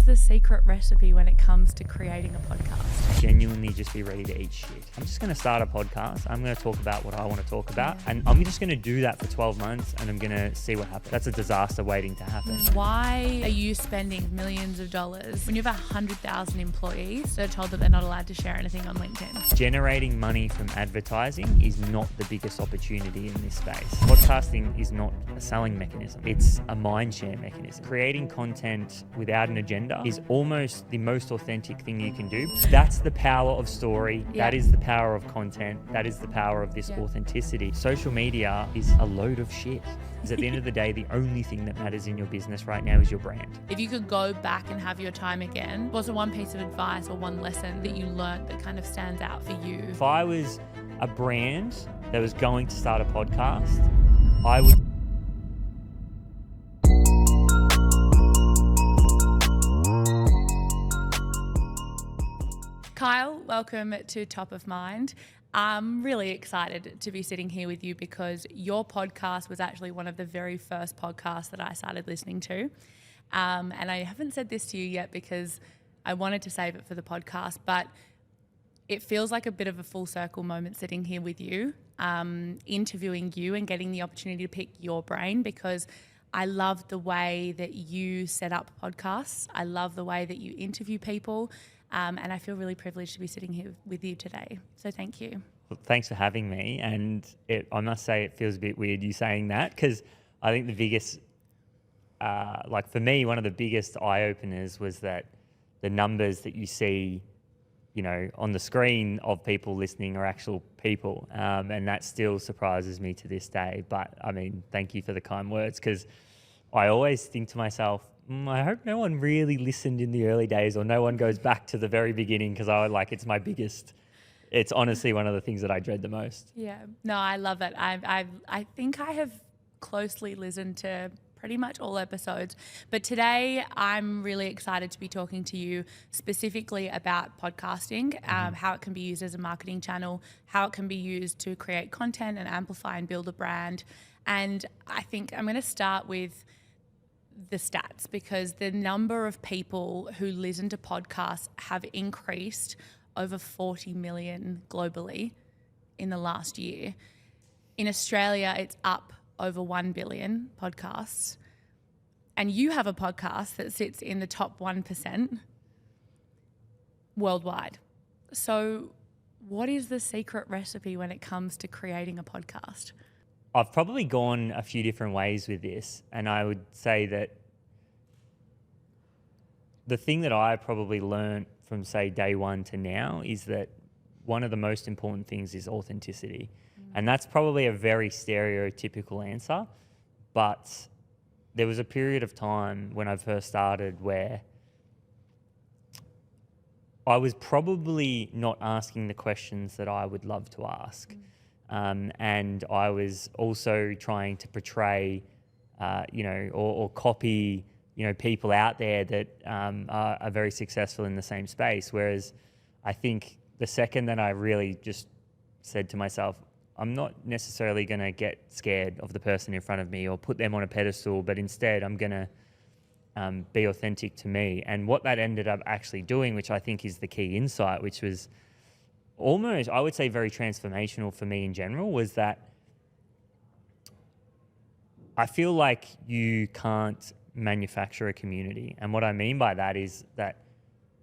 the secret recipe when it comes to creating a podcast? Genuinely just be ready to eat shit. I'm just going to start a podcast. I'm going to talk about what I want to talk about. And I'm just going to do that for 12 months and I'm going to see what happens. That's a disaster waiting to happen. Why are you spending millions of dollars when you have 100,000 employees that are told that they're not allowed to share anything on LinkedIn? Generating money from advertising is not the biggest opportunity in this space. Podcasting is not a selling mechanism. It's a mind share mechanism. Creating content without an agenda is almost the most authentic thing you can do. That's the power of story. Yeah. That is the power of content. That is the power of this authenticity. Social media is a load of shit. Because at the end of the day, the only thing that matters in your business right now is your brand. If you could go back and have your time again, what's the one piece of advice or one lesson that you learned that kind of stands out for you? If I was a brand that was going to start a podcast, I would... Kyle, welcome to Top of Mind. I'm really excited to be sitting here with you because your podcast was actually one of the very first podcasts that I started listening to. And I haven't said this to you yet because I wanted to save it for the podcast, but it feels like a bit of a full circle moment sitting here with you, interviewing you and getting the opportunity to pick your brain because I love the way that you set up podcasts. I love the way that you interview people. And I feel really privileged to be sitting here with you today. So thank you. Well, thanks for having me. And I must say it feels a bit weird you saying that because I think the biggest, for me, one of the biggest eye-openers was that the numbers that you see, on the screen of people listening are actual people. And that still surprises me to this day. But, thank you for the kind words because I always think to myself, I hope no one really listened in the early days or no one goes back to the very beginning because it's honestly one of the things that I dread the most. Yeah, no, I love it. I think I have closely listened to pretty much all episodes, but today I'm really excited to be talking to you specifically about podcasting, how it can be used as a marketing channel, how it can be used to create content and amplify and build a brand. And I think I'm going to start with the stats because the number of people who listen to podcasts have increased over 40 million globally in the last year. In Australia, it's up over 1 billion podcasts. And you have a podcast that sits in the top 1% worldwide. So what is the secret recipe when it comes to creating a podcast? I've probably gone a few different ways with this, and I would say that the thing that I probably learned from, say, day one to now is that one of the most important things is authenticity. And that's probably a very stereotypical answer, but there was a period of time when I first started where I was probably not asking the questions that I would love to ask. And I was also trying to portray, or copy, people out there that are very successful in the same space. Whereas I think the second that I really just said to myself, I'm not necessarily going to get scared of the person in front of me or put them on a pedestal, but instead I'm going to be authentic to me. And what that ended up actually doing, which I think is the key insight, which was almost, I would say, very transformational for me in general, was that I feel like you can't manufacture a community. And what I mean by that is that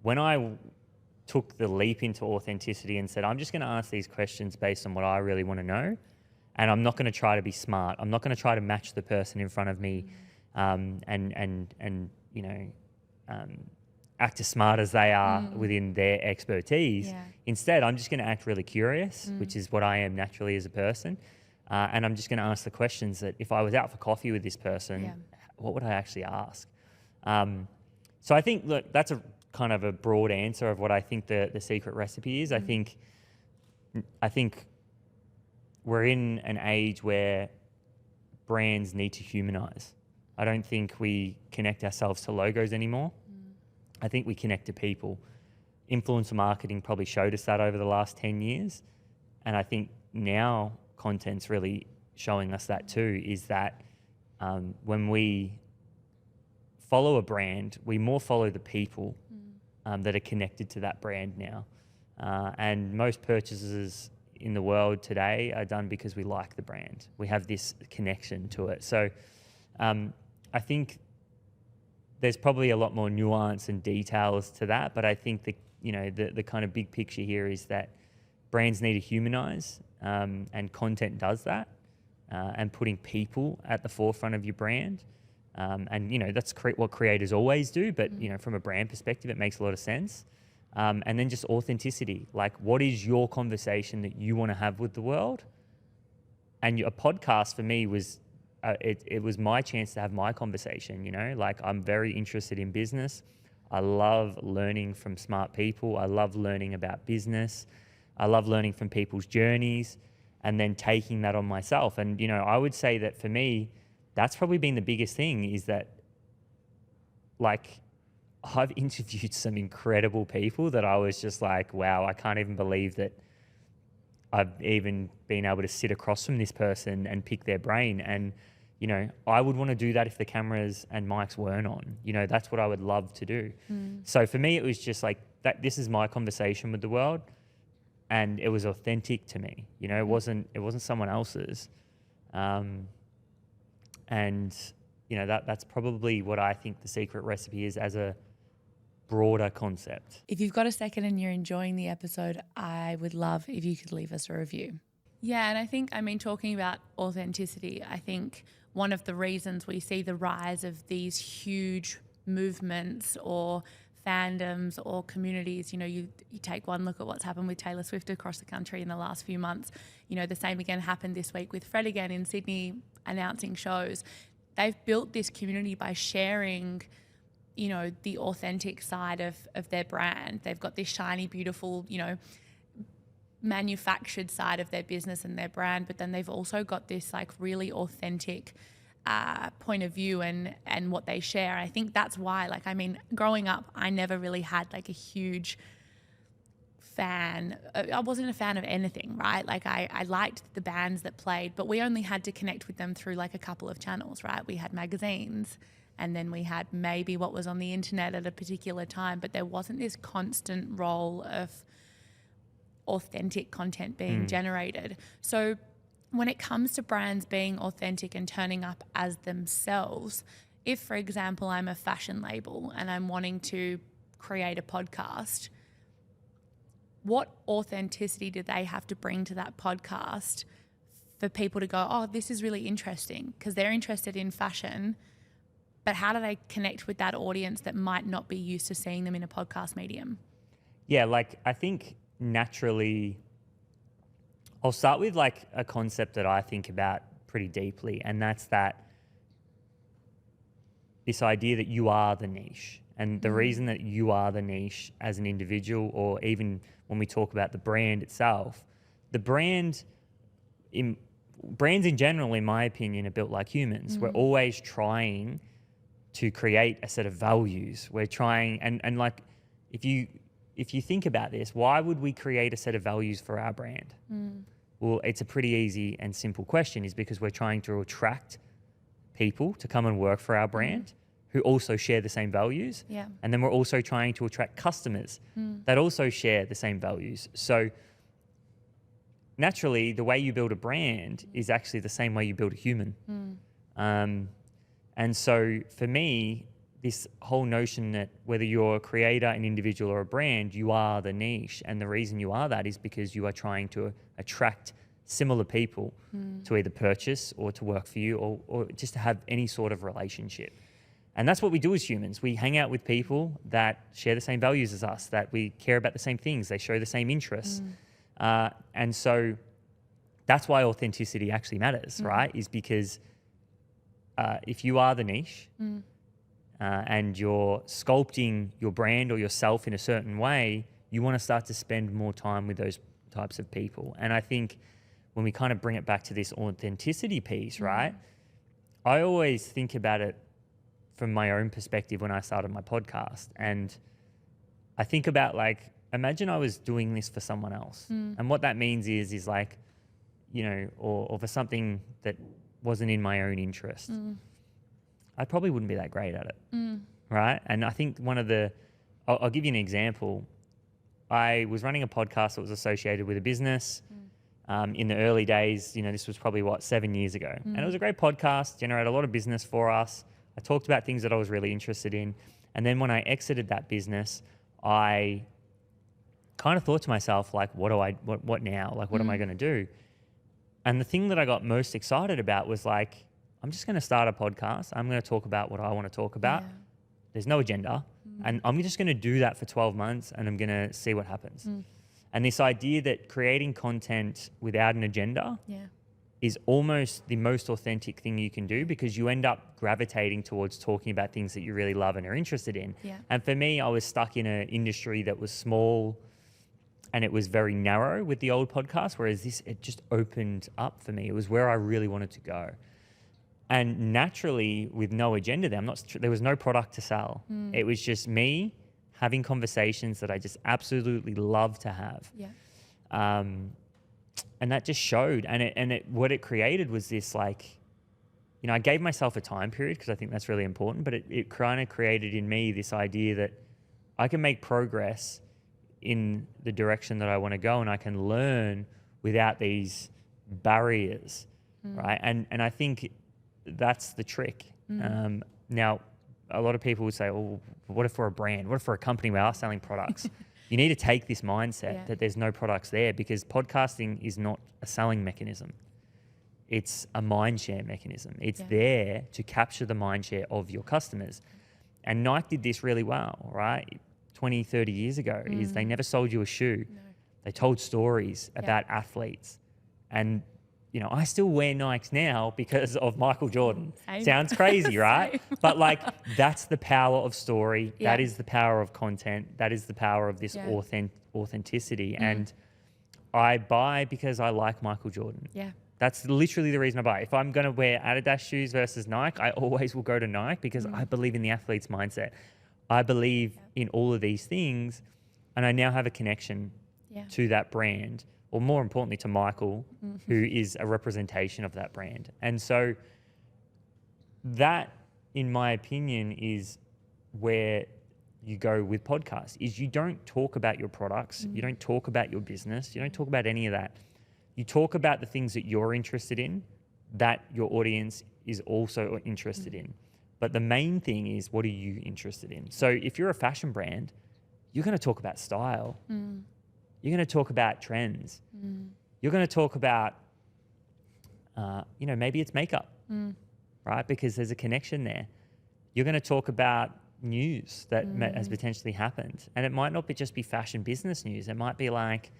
when I took the leap into authenticity and said, I'm just going to ask these questions based on what I really want to know, and I'm not going to try to be smart. I'm not going to try to match the person in front of me act as smart as they are within their expertise. Yeah. Instead, I'm just going to act really curious, which is what I am naturally as a person. And I'm just going to ask the questions that if I was out for coffee with this person, what would I actually ask? So I think, look, that's a kind of a broad answer of what I think the secret recipe is. I think we're in an age where brands need to humanize. I don't think we connect ourselves to logos anymore. I think we connect to people. Influencer marketing probably showed us that over the last 10 years. And I think now content's really showing us that too, is that when we follow a brand, we more follow the people that are connected to that brand now. And most purchases in the world today are done because we like the brand. We have this connection to it. So I think there's probably a lot more nuance and details to that, but I think the kind of big picture here is that brands need to humanize, and content does that, and putting people at the forefront of your brand. And that's what creators always do, but from a brand perspective, it makes a lot of sense. And then just authenticity, like what is your conversation that you want to have with the world? And a podcast for me was, it was my chance to have my conversation, like I'm very interested in business. I love learning from smart people. I love learning about business. I love learning from people's journeys and then taking that on myself. And, I would say that for me, that's probably been the biggest thing, is that like I've interviewed some incredible people that I was just like, wow, I can't even believe that I've even been able to sit across from this person and pick their brain. And, I would want to do that if the cameras and mics weren't on. That's what I would love to do. So for me, it was just like that. This is my conversation with the world, and it was authentic to me. It wasn't someone else's. And that's probably what I think the secret recipe is as a broader concept. If you've got a second and you're enjoying the episode, I would love if you could leave us a review. Yeah, and I think, talking about authenticity, I think one of the reasons we see the rise of these huge movements or fandoms or communities, you take one look at what's happened with Taylor Swift across the country in the last few months. The same again happened this week with Fred again in Sydney announcing shows. They've built this community by sharing, the authentic side of their brand. They've got this shiny, beautiful, manufactured side of their business and their brand, but then they've also got this like really authentic point of view and what they share. And I think that's why, growing up, I never really had like a huge fan. I wasn't a fan of anything, right? Like I liked the bands that played, but we only had to connect with them through like a couple of channels, right? We had magazines, and then we had maybe what was on the internet at a particular time, but there wasn't this constant role of authentic content being generated. So when it comes to brands being authentic and turning up as themselves, if, for example, I'm a fashion label and I'm wanting to create a podcast, what authenticity do they have to bring to that podcast for people to go, oh, this is really interesting, because they're interested in fashion, but how do they connect with that audience that might not be used to seeing them in a podcast medium? Yeah, I think naturally, I'll start with like a concept that I think about pretty deeply, and that's this idea that you are the niche. And the reason that you are the niche as an individual, or even when we talk about the brand itself, brands in general, in my opinion, are built like humans. We're always trying to create a set of values. We're trying, and like, if you think about this, why would we create a set of values for our brand? Well, it's a pretty easy and simple question, is because we're trying to attract people to come and work for our brand who also share the same values. Yeah. And then we're also trying to attract customers that also share the same values. So naturally, the way you build a brand is actually the same way you build a human. And so for me, this whole notion that whether you're a creator, an individual, or a brand, you are the niche. And the reason you are that is because you are trying to attract similar people to either purchase or to work for you, or just to have any sort of relationship. And that's what we do as humans. We hang out with people that share the same values as us, that we care about the same things, they show the same interests. And so that's why authenticity actually matters, right? Is because if you are the niche and you're sculpting your brand or yourself in a certain way, you want to start to spend more time with those types of people. And I think when we kind of bring it back to this authenticity piece, right? I always think about it from my own perspective when I started my podcast. And I think about, like, imagine I was doing this for someone else. And what that means is like, or for something that wasn't in my own interest. I probably wouldn't be that great at it. Right. And I think I'll give you an example. I was running a podcast that was associated with a business in the early days. This was probably 7 years ago. And it was a great podcast, generated a lot of business for us. I talked about things that I was really interested in. And then when I exited that business, I kind of thought to myself, like, what now? Like, what am I going to do? And the thing that I got most excited about was like, I'm just going to start a podcast. I'm going to talk about what I want to talk about. Yeah. There's no agenda. And I'm just going to do that for 12 months and I'm going to see what happens. And this idea that creating content without an agenda is almost the most authentic thing you can do, because you end up gravitating towards talking about things that you really love and are interested in. Yeah. And for me, I was stuck in an industry that was small and it was very narrow with the old podcast, whereas it just opened up for me. It was where I really wanted to go. And naturally, with no agenda there was no product to sell. It was just me having conversations that I just absolutely love to have. Yeah. And that just showed. And what it created was this, like, I gave myself a time period because I think that's really important, but it kind of created in me this idea that I can make progress in the direction that I want to go, and I can learn without these barriers, right? And I think that's the trick. Now, a lot of people would say, well, what if we're a brand? What if we're a company? We are selling products. You need to take this mindset that there's no products there, because podcasting is not a selling mechanism. It's a mind share mechanism. It's there to capture the mind share of your customers. And Nike did this really well, right? 20, 30 years ago, is they never sold you a shoe. No. They told stories about athletes. And I still wear Nikes now because of Michael Jordan. Same. Sounds crazy, right? But like, that's the power of story. Yeah. That is the power of content. That is the power of this authenticity. And I buy because I like Michael Jordan. Yeah. That's literally the reason I buy. If I'm going to wear Adidas shoes versus Nike, I always will go to Nike because I believe in the athlete's mindset. I believe in all of these things, and I now have a connection to that brand. Or more importantly, to Michael, who is a representation of that brand. And so that, in my opinion, is where you go with podcasts, is you don't talk about your products, you don't talk about your business, you don't talk about any of that. You talk about the things that you're interested in, that your audience is also interested in. But the main thing is, what are you interested in? So if you're a fashion brand, you're going to talk about style. You're going to talk about trends. You're going to talk about, maybe it's makeup, right? Because there's a connection there. You're going to talk about news that has potentially happened. And it might not just be fashion business news. It might be like,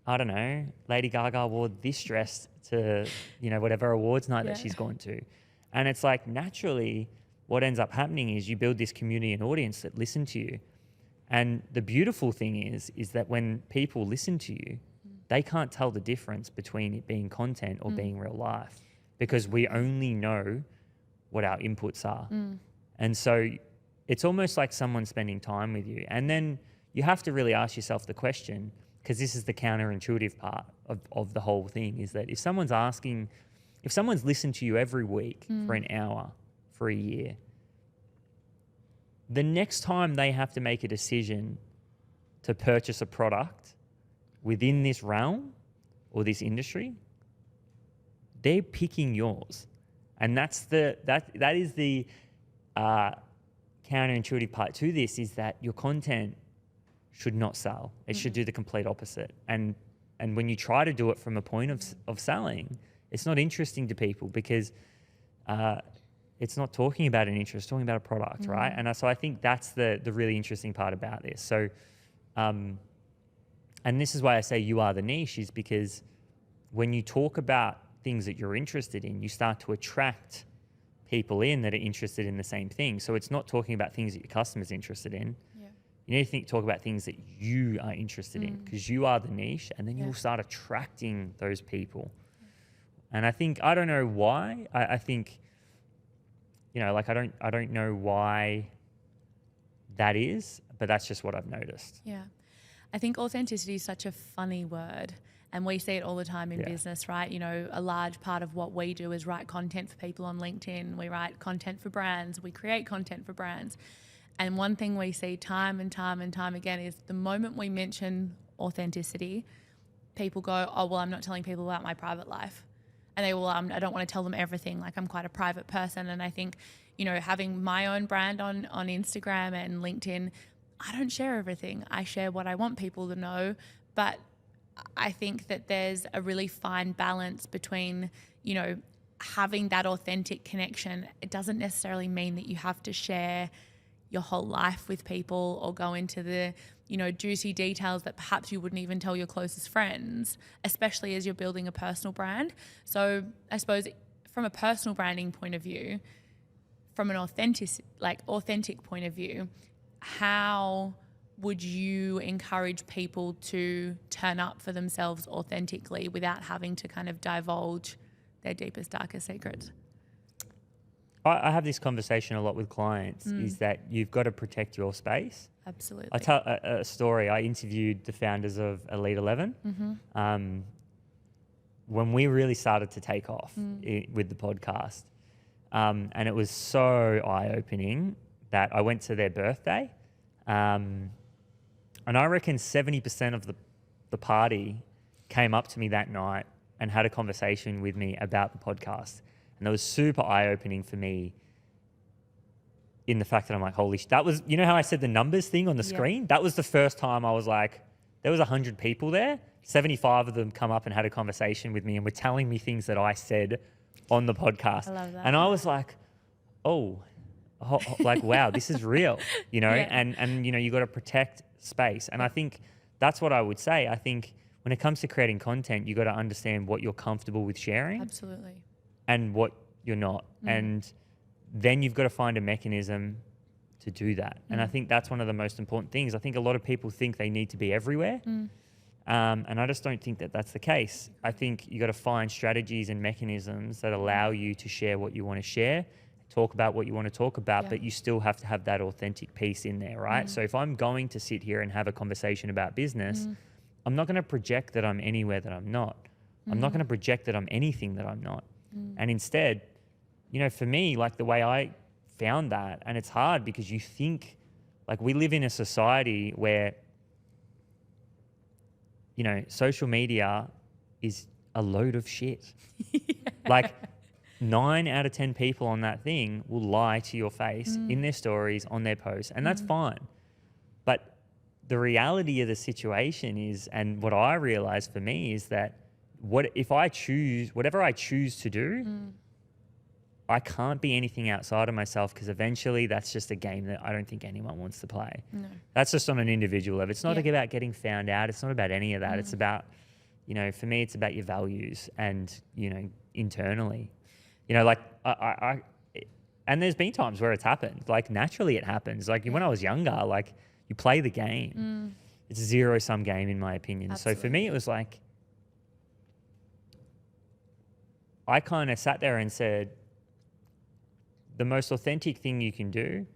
I don't know, Lady Gaga wore this dress to, whatever awards night that she's gone to. And it's like, naturally, what ends up happening is you build this community and audience that listen to you. And the beautiful thing is that when people listen to you, they can't tell the difference between it being content or being real life, because we only know what our inputs are. And so it's almost like someone spending time with you. And then you have to really ask yourself the question, because this is the counterintuitive part of the whole thing, is that if someone's listened to you every week for an hour, for a year, the next time they have to make a decision to purchase a product within this realm or this industry, they're picking yours. And that is the counterintuitive part to this, is that your content should not sell. It should do the complete opposite. And when you try to do it from a point of selling, it's not interesting to people, because it's not talking about an interest, it's talking about a product, right? And so I think that's the really interesting part about this. So, and this is why I say you are the niche, is because when you talk about things that you're interested in, you start to attract people in that are interested in the same thing. So it's not talking about things that your customer's interested in. Yeah. You need to talk about things that you are interested in, because you are the niche, and then you'll start attracting those people. And I think, I don't know why, I think, I don't know why that is, but that's just what I've noticed. Yeah. I think authenticity is such a funny word. And we see it all the time in business, right? You know, a large part of what we do is write content for people on LinkedIn. We write content for brands. We create content for brands. And one thing we see time and time and time again is the moment we mention authenticity, people go, oh, well, I'm not telling people about my private life. And they will, I don't want to tell them everything. Like, I'm quite a private person. And I think, you know, having my own brand on Instagram and LinkedIn, I don't share everything. I share what I want people to know. But I think that there's a really fine balance between, you know, having that authentic connection. It doesn't necessarily mean that you have to share your whole life with people or go into the, you know, juicy details that perhaps you wouldn't even tell your closest friends, especially as you're building a personal brand. So I suppose from a personal branding point of view, from an authentic point of view, how would you encourage people to turn up for themselves authentically without having to kind of divulge their deepest, darkest secrets? I have this conversation a lot with clients, is that you've got to protect your space. Absolutely. I tell a story. I interviewed the founders of Elite 11 when we really started to take off with the podcast. And it was so eye-opening that I went to their birthday. And I reckon 70% of the party came up to me that night and had a conversation with me about the podcast. And that was super eye-opening for me in the fact that I'm like, holy shit. That was, you know how I said the numbers thing on the screen? That was the first time I was like, there was 100 people there. 75 of them come up and had a conversation with me and were telling me things that I said on the podcast. I love that. And I was like, like, wow, this is real, you know? Yeah. And you know, you got to protect space. And I think that's what I would say. I think when it comes to creating content, you got to understand what you're comfortable with sharing. Absolutely. And what you're not. And then you've got to find a mechanism to do that. And I think that's one of the most important things. I think a lot of people think they need to be everywhere. And I just don't think that that's the case. I think you got to find strategies and mechanisms that allow you to share what you want to share, talk about what you want to talk about, but you still have to have that authentic piece in there, right? So if I'm going to sit here and have a conversation about business, I'm not going to project that I'm anywhere that I'm not. I'm not going to project that I'm anything that I'm not. And instead, you know, for me, like the way I found that, and it's hard because you think, like, we live in a society where, you know, social media is a load of shit. Like 9 out of 10 people on that thing will lie to your face in their stories, on their posts, and that's fine. But the reality of the situation is, and what I realized for me is that whatever I choose to do, I can't be anything outside of myself, because eventually that's just a game that I don't think anyone wants to play. No. That's just on an individual level. It's not about getting found out. It's not about any of that. It's about, you know, for me, it's about your values and, you know, internally. You know, like and there's been times where it's happened. Like naturally it happens. Like when I was younger, like you play the game. It's a zero-sum game in my opinion. Absolutely. So for me, it was like, I kind of sat there and said, the most authentic thing you can do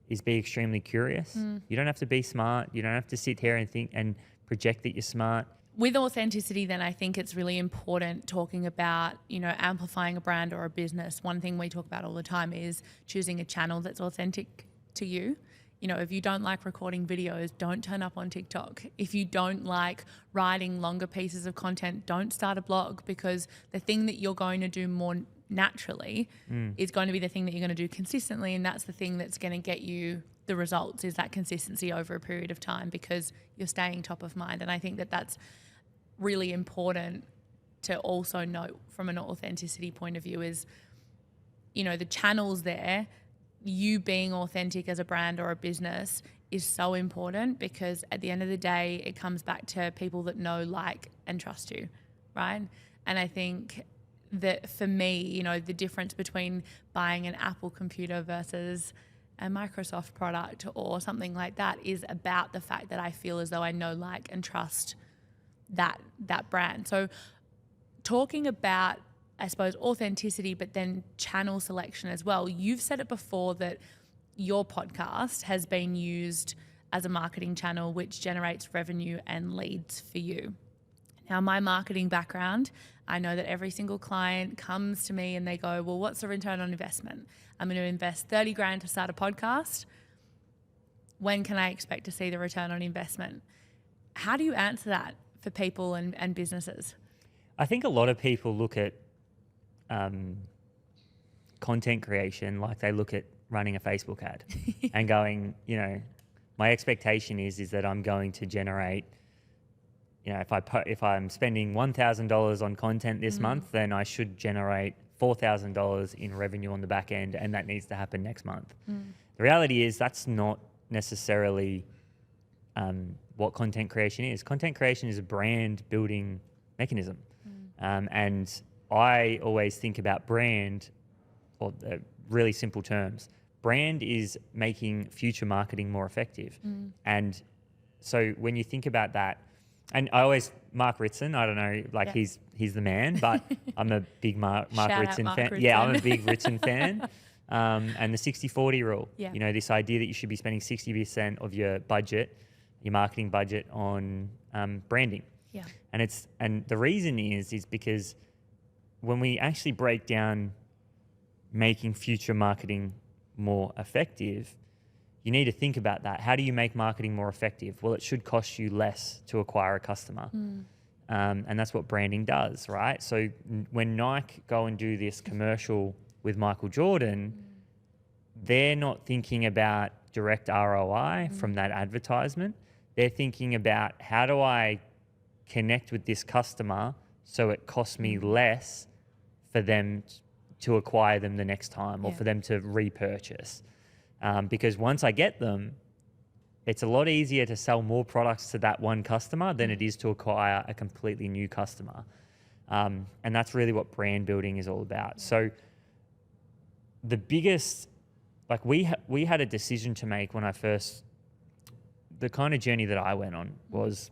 is be extremely curious. You don't have to be smart. You don't have to sit here and think and project that you're smart. With authenticity, then I think it's really important talking about, you know, amplifying a brand or a business. One thing we talk about all the time is choosing a channel that's authentic to you. You know, if you don't like recording videos, don't turn up on TikTok. If you don't like writing longer pieces of content, don't start a blog, because the thing that you're going to do more naturally is going to be the thing that you're going to do consistently, and that's the thing that's going to get you the results, is that consistency over a period of time, because you're staying top of mind. And I think that that's really important to also note from an authenticity point of view is, you know, the channels there, you being authentic as a brand or a business is so important, because at the end of the day, it comes back to people that know, like, and trust you, right? And I think that for me, you know, the difference between buying an Apple computer versus a Microsoft product or something like that is about the fact that I feel as though I know, like, and trust that brand. So talking about, I suppose, authenticity, but then channel selection as well. You've said it before that your podcast has been used as a marketing channel which generates revenue and leads for you. Now, my marketing background, I know that every single client comes to me and they go, well, what's the return on investment? I'm going to invest 30 grand to start a podcast. When can I expect to see the return on investment? How do you answer that for people and businesses? I think a lot of people look at content creation like they look at running a Facebook ad and going, my expectation is that I'm going to generate, if I'm spending $1,000 on content this month, then I should generate $4,000 in revenue on the back end, and that needs to happen next month. The reality is that's not necessarily what content creation is. Content creation is a brand building mechanism. And I always think about brand, or really simple terms. Brand is making future marketing more effective. And so when you think about that, and Mark Ritson, I don't know, he's the man, but I'm a big Mark Ritson fan. Ritson. Yeah, I'm a big Ritson fan. And the 60-40 rule, Yeah. This idea that you should be spending 60% of your budget, your marketing budget, on branding. Yeah. And the reason is because when we actually break down making future marketing more effective, you need to think about that. How do you make marketing more effective? Well, it should cost you less to acquire a customer. And that's what branding does, right? So when Nike go and do this commercial with Michael Jordan, they're not thinking about direct ROI from that advertisement. They're thinking about, how do I connect with this customer so it costs me less for them to acquire them the next time, or for them to repurchase. Because once I get them, it's a lot easier to sell more products to that one customer than it is to acquire a completely new customer. And that's really what brand building is all about. So the biggest, we had a decision to make when the kind of journey that I went on was,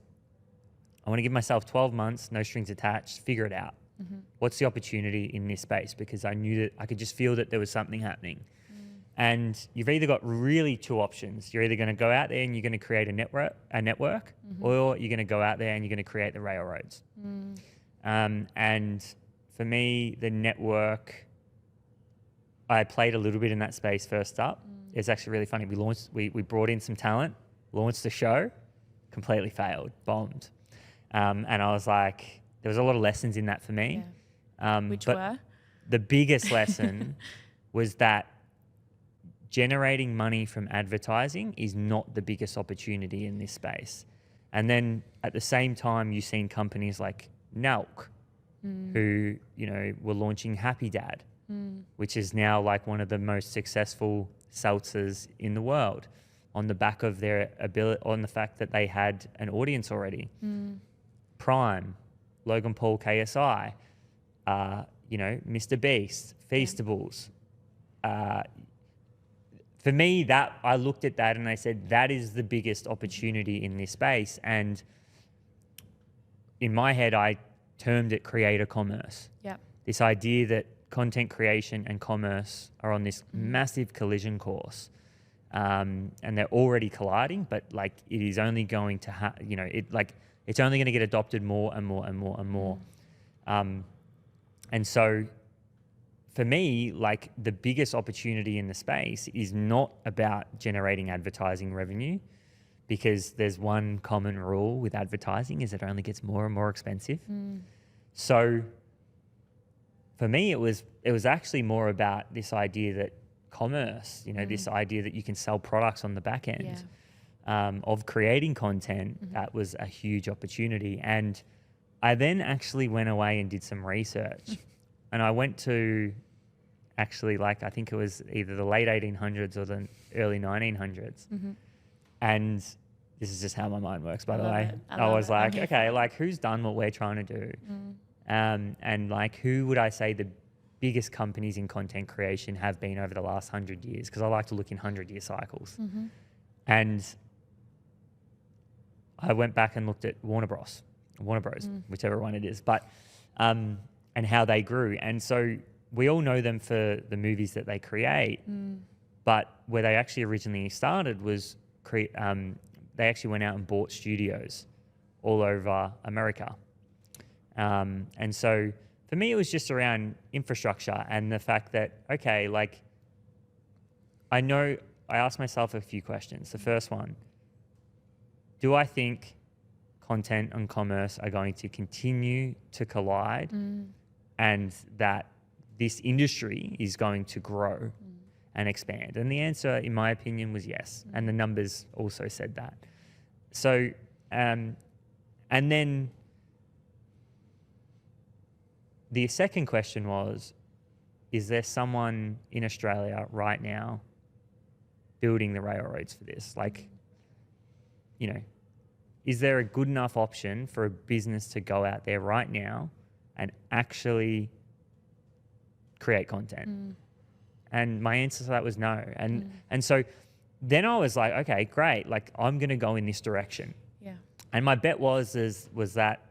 I want to give myself 12 months, no strings attached, figure it out. What's the opportunity in this space? Because I knew that I could just feel that there was something happening. And you've either got really two options. You're either going to go out there and you're going to create a network, or you're going to go out there and you're going to create the railroads. And for me, the network, I played a little bit in that space first up. It's actually really funny. We brought in some talent, launched the show, completely failed, bombed. And I was like, there was a lot of lessons in that for me. Yeah. Which were? The biggest lesson was that generating money from advertising is not the biggest opportunity in this space. And then at the same time, you've seen companies like Nelk, who, were launching Happy Dad, which is now one of the most successful seltzers in the world, on the back of their ability, on the fact that they had an audience already. Prime, Logan Paul KSI, Mr. Beast, Feastables. For me, that I looked at that and I said, that is the biggest opportunity in this space. And in my head, I termed it creator commerce. Yep. This idea that content creation and commerce are on this massive collision course. And they're already colliding, but it is only going to it's only going to get adopted more and more and more and more. And so for me, the biggest opportunity in the space is not about generating advertising revenue, because there's one common rule with advertising, is it only gets more and more expensive. So for me, it was actually more about this idea that commerce, this idea that you can sell products on the back end. Of creating content, that was a huge opportunity. And I then actually went away and did some research. And I went to actually, I think it was either the late 1800s or the early 1900s. And this is just how my mind works, by the way. I was like, okay, who's done what we're trying to do? And who would I say the biggest companies in content creation have been over the last 100 years? Because I like to look in 100-year cycles. And I went back and looked at Warner Bros, whichever one it is, but and how they grew. And so we all know them for the movies that they create, but where they actually originally started was they actually went out and bought studios all over America. And so for me, it was just around infrastructure and the fact that, okay, like I asked myself a few questions. The first one, do I think content and commerce are going to continue to collide and that this industry is going to grow and expand? And the answer, in my opinion, was yes. And the numbers also said that. So, and then the second question was, is there someone in Australia right now building the railroads for this? Like, you know, is there a good enough option for a business to go out there right now and actually create content? And my answer to that was no. And so then I was like, okay, great. Like I'm going to go in this direction. Yeah. And my bet was that,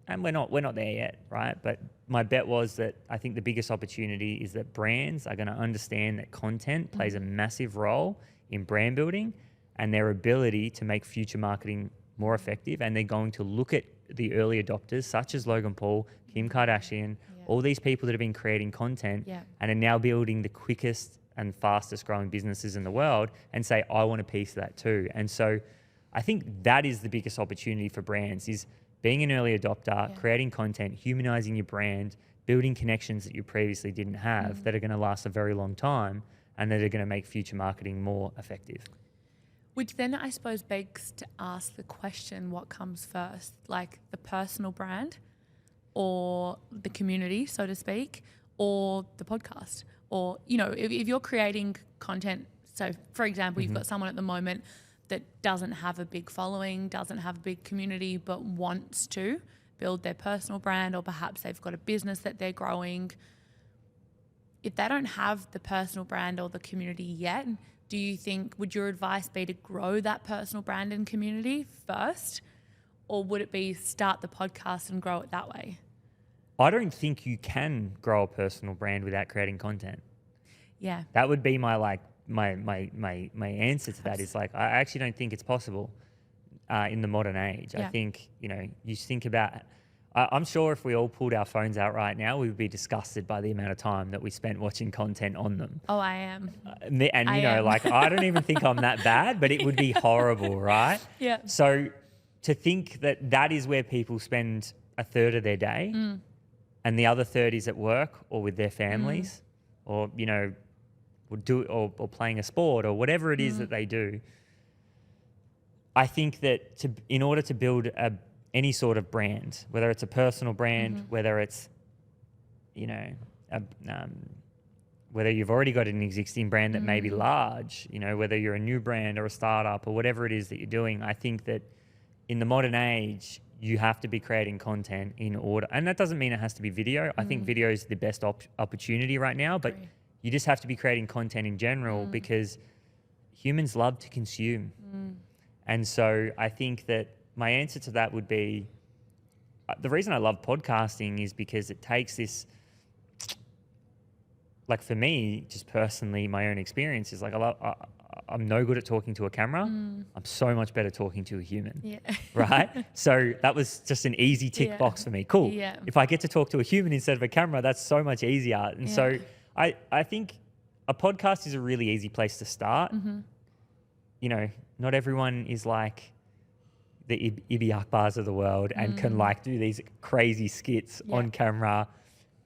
and we're not there yet, right? But my bet was that I think the biggest opportunity is that brands are going to understand that content plays a massive role in brand building and their ability to make future marketing more effective. And they're going to look at the early adopters, such as Logan Paul, Kim Kardashian, all these people that have been creating content and are now building the quickest and fastest growing businesses in the world, and say, I want a piece of that too. And so I think that is the biggest opportunity for brands, is being an early adopter, creating content, humanizing your brand, building connections that you previously didn't have that are going to last a very long time and that are going to make future marketing more effective. Which then I suppose begs to ask the question, what comes first? Like the personal brand or the community, so to speak, or the podcast? Or, you know, if you're creating content, so for example, you've got someone at the moment that doesn't have a big following, doesn't have a big community, but wants to build their personal brand, or perhaps they've got a business that they're growing. If they don't have the personal brand or the community yet, do you think, would your advice be to grow that personal brand and community first? Or would it be start the podcast and grow it that way? I don't think you can grow a personal brand without creating content. Yeah. That would be my answer to that. Is like, I actually don't think it's possible in the modern age. Yeah. I think, you know, you think about, I'm sure if we all pulled our phones out right now, we would be disgusted by the amount of time that we spent watching content on them. Oh, I am. And you know, like, I don't even think I'm that bad, but it would be horrible, right? Yeah. So to think that that is where people spend a third of their day and the other third is at work or with their families or, you know, or playing a sport or whatever it is that they do. I think that in order to build any sort of brand, whether it's a personal brand, whether it's, you know, whether you've already got an existing brand that may be large, you know, whether you're a new brand or a startup or whatever it is that you're doing, I think that in the modern age, you have to be creating content in order. And that doesn't mean it has to be video. I think video is the best opportunity right now, but you just have to be creating content in general because humans love to consume. And so I think that my answer to that would be, the reason I love podcasting is because it takes this, like for me, just personally, my own experience is like, I'm no good at talking to a camera. I'm so much better talking to a human, right? So that was just an easy tick box for me. Cool. Yeah. If I get to talk to a human instead of a camera, that's so much easier. And so I think a podcast is a really easy place to start. You know, not everyone is like the Ibi Akbars of the world and can like do these crazy skits on camera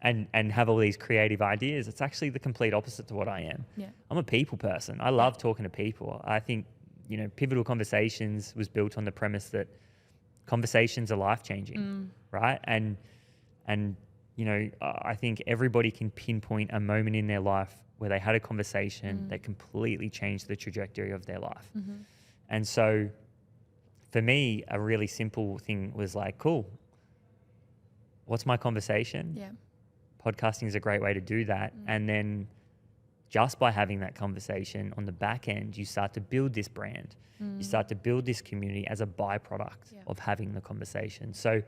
and have all these creative ideas. It's actually the complete opposite to what I am. I'm a people person. I love talking to people. I think, you know, Pivotal Conversations was built on the premise that conversations are life-changing, right? And you know, I think everybody can pinpoint a moment in their life where they had a conversation that completely changed the trajectory of their life. And so for me, a really simple thing was like, cool, what's my conversation? Podcasting is a great way to do that. And then just by having that conversation on the back end, you start to build this brand. You start to build this community as a byproduct of having the conversation. So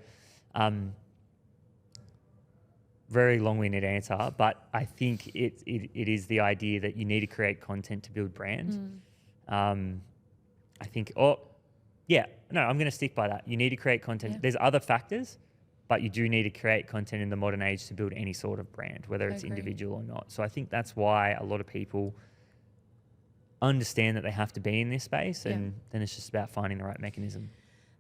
very long-winded answer, but I think it is the idea that you need to create content to build brand. I think, I'm going to stick by that. You need to create content. There's other factors, but you do need to create content in the modern age to build any sort of brand, whether it's agree. individual or not. So I think that's why a lot of people understand that they have to be in this space, and then it's just about finding the right mechanism.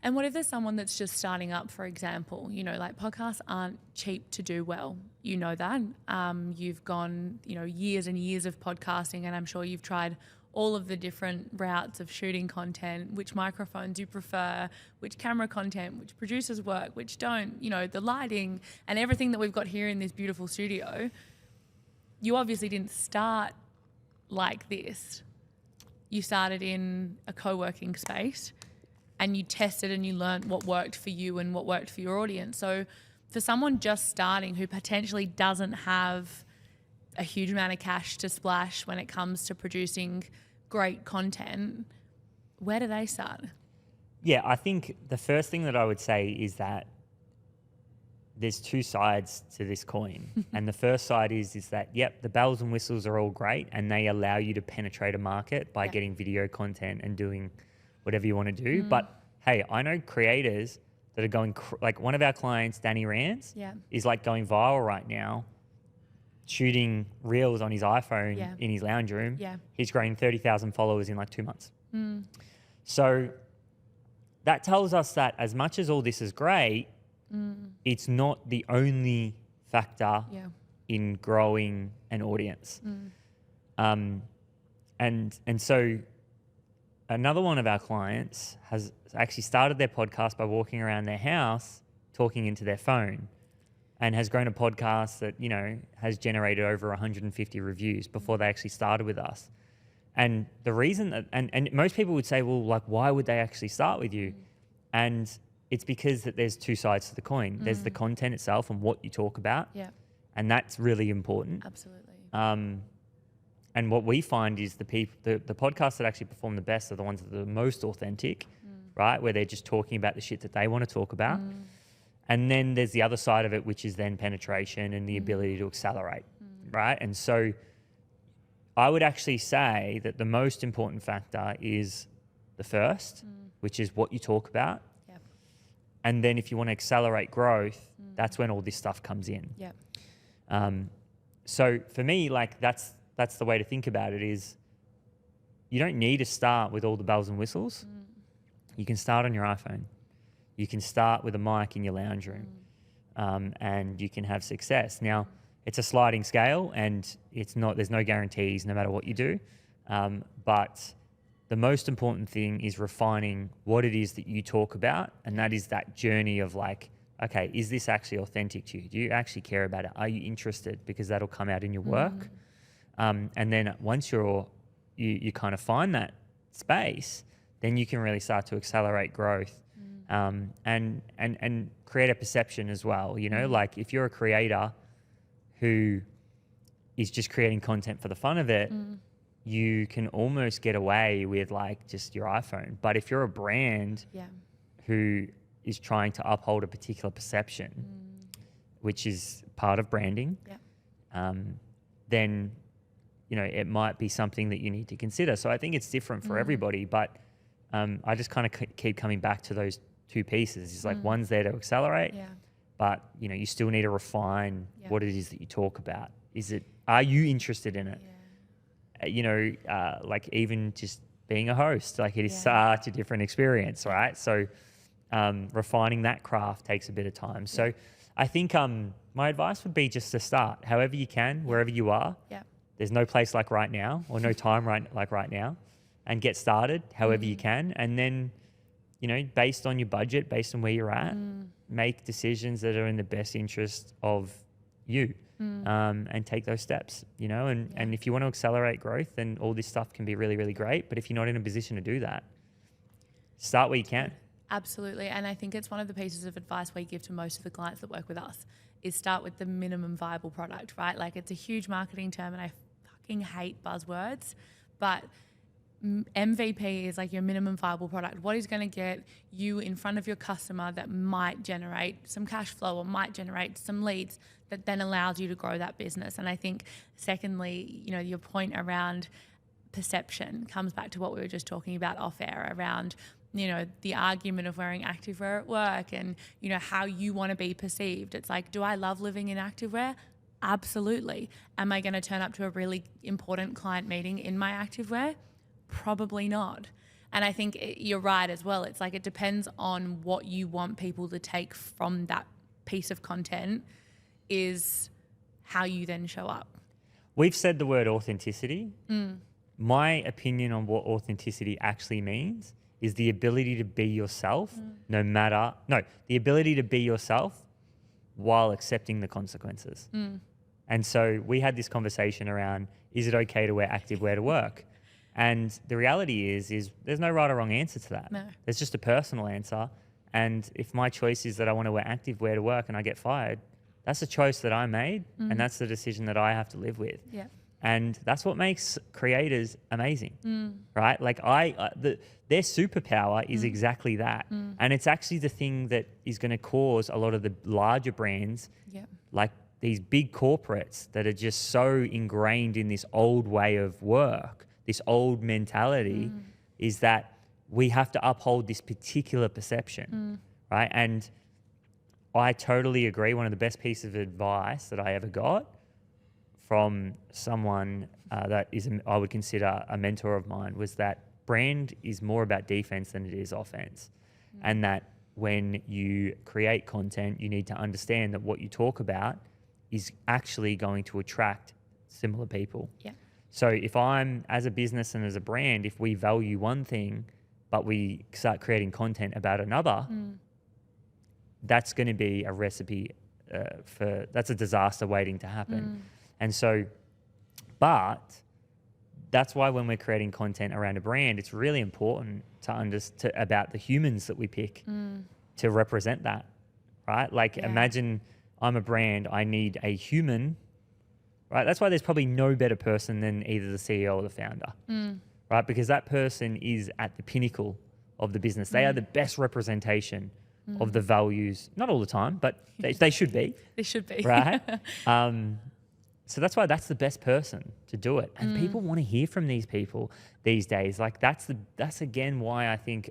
And what if there's someone that's just starting up, for example, you know, like podcasts aren't cheap to do well. You know that. You've gone, you know, years and years of podcasting, and I'm sure you've tried all of the different routes of shooting content, which microphones you prefer, which camera content, which producers work, which don't, you know, the lighting and everything that we've got here in this beautiful studio. You obviously didn't start like this. You started in a co-working space, and you tested and you learned what worked for you and what worked for your audience. So for someone just starting who potentially doesn't have a huge amount of cash to splash when it comes to producing great content, where do they start? Yeah, I think the first thing that I would say is that there's two sides to this coin. And the first side is that, yep, the bells and whistles are all great, and they allow you to penetrate a market by getting video content and doing whatever you want to do. But hey, I know creators that are going, like one of our clients, Danny Rance, is like going viral right now, shooting reels on his iPhone in his lounge room. He's grown 30,000 followers in like 2 months. So that tells us that as much as all this is great, it's not the only factor in growing an audience. And so another one of our clients has actually started their podcast by walking around their house, talking into their phone, and has grown a podcast that, you know, has generated over 150 reviews before they actually started with us. And the reason that, and most people would say, well, like, why would they actually start with you? And it's because that there's two sides to the coin. There's the content itself and what you talk about. And that's really important. Absolutely. And what we find is the podcasts that actually perform the best are the ones that are the most authentic, right? Where they're just talking about the shit that they want to talk about. And then there's the other side of it, which is then penetration and the ability to accelerate, right? And so I would actually say that the most important factor is the first, which is what you talk about. And then if you want to accelerate growth, that's when all this stuff comes in. So for me, like that's the way to think about it is you don't need to start with all the bells and whistles. You can start on your iPhone. You can start with a mic in your lounge room, and you can have success. Now, it's a sliding scale, and there's no guarantees no matter what you do. But the most important thing is refining what it is that you talk about, and that is that journey of like, okay, is this actually authentic to you? Do you actually care about it? Are you interested? Because that'll come out in your work. And then once you kind of find that space, then you can really start to accelerate growth, and create a perception as well. You know, like if you're a creator who is just creating content for the fun of it, you can almost get away with like just your iPhone. But if you're a brand who is trying to uphold a particular perception, which is part of branding, then, you know, it might be something that you need to consider. So I think it's different for everybody, but I just kind of keep coming back to those two pieces. It's like one's there to accelerate, but, you know, you still need to refine what it is that you talk about. Are you interested in it? You know, like even just being a host, like it is such a different experience, right? So refining that craft takes a bit of time. So I think my advice would be just to start however you can, wherever you are. There's no place like right now, or no time like right now, and get started however you can. And then, you know, based on your budget, based on where you're at, make decisions that are in the best interest of you. And take those steps, you know, and if you want to accelerate growth, then all this stuff can be really, really great. But if you're not in a position to do that, start where you can. Absolutely. And I think it's one of the pieces of advice we give to most of the clients that work with us is start with the minimum viable product, right? Like it's a huge marketing term and I fucking hate buzzwords, but MVP is like your minimum viable product. What is going to get you in front of your customer that might generate some cash flow or might generate some leads that then allows you to grow that business. And I think secondly, you know, your point around perception comes back to what we were just talking about off air around you know, the argument of wearing activewear at work and, you know, how you want to be perceived. It's like, do I love living in activewear? Absolutely. Am I going to turn up to a really important client meeting in my activewear? Probably not. And I think you're right as well. It's like, it depends on what you want people to take from that piece of content is how you then show up. We've said the word authenticity. My opinion on what authenticity actually means is the ability to be yourself the ability to be yourself while accepting the consequences. And so we had this conversation around, is it okay to wear activewear to work? And the reality is there's no right or wrong answer to that. No. There's just a personal answer. And if my choice is that I want to wear activewear to work and I get fired, that's a choice that I made and that's the decision that I have to live with. Yeah. And that's what makes creators amazing, right? Like their superpower is exactly that. And it's actually the thing that is going to cause a lot of the larger brands, like these big corporates that are just so ingrained in this old way of work, this old mentality, is that we have to uphold this particular perception, right? And I totally agree. One of the best pieces of advice that I ever got from someone that I would consider a mentor of mine was that brand is more about defense than it is offense. And that when you create content, you need to understand that what you talk about is actually going to attract similar people. Yeah. So if I'm, as a business and as a brand, if we value one thing, but we start creating content about another, that's going to be a recipe that's a disaster waiting to happen. And so, but that's why when we're creating content around a brand, it's really important to understand about the humans that we pick to represent that, right? Like imagine I'm a brand, I need a human, right? That's why there's probably no better person than either the CEO or the founder, right? Because that person is at the pinnacle of the business. They are the best representation of the values, not all the time, but they should be. They should be. Right? So that's why that's the best person to do it. And people want to hear from these people these days. Like that's again why I think,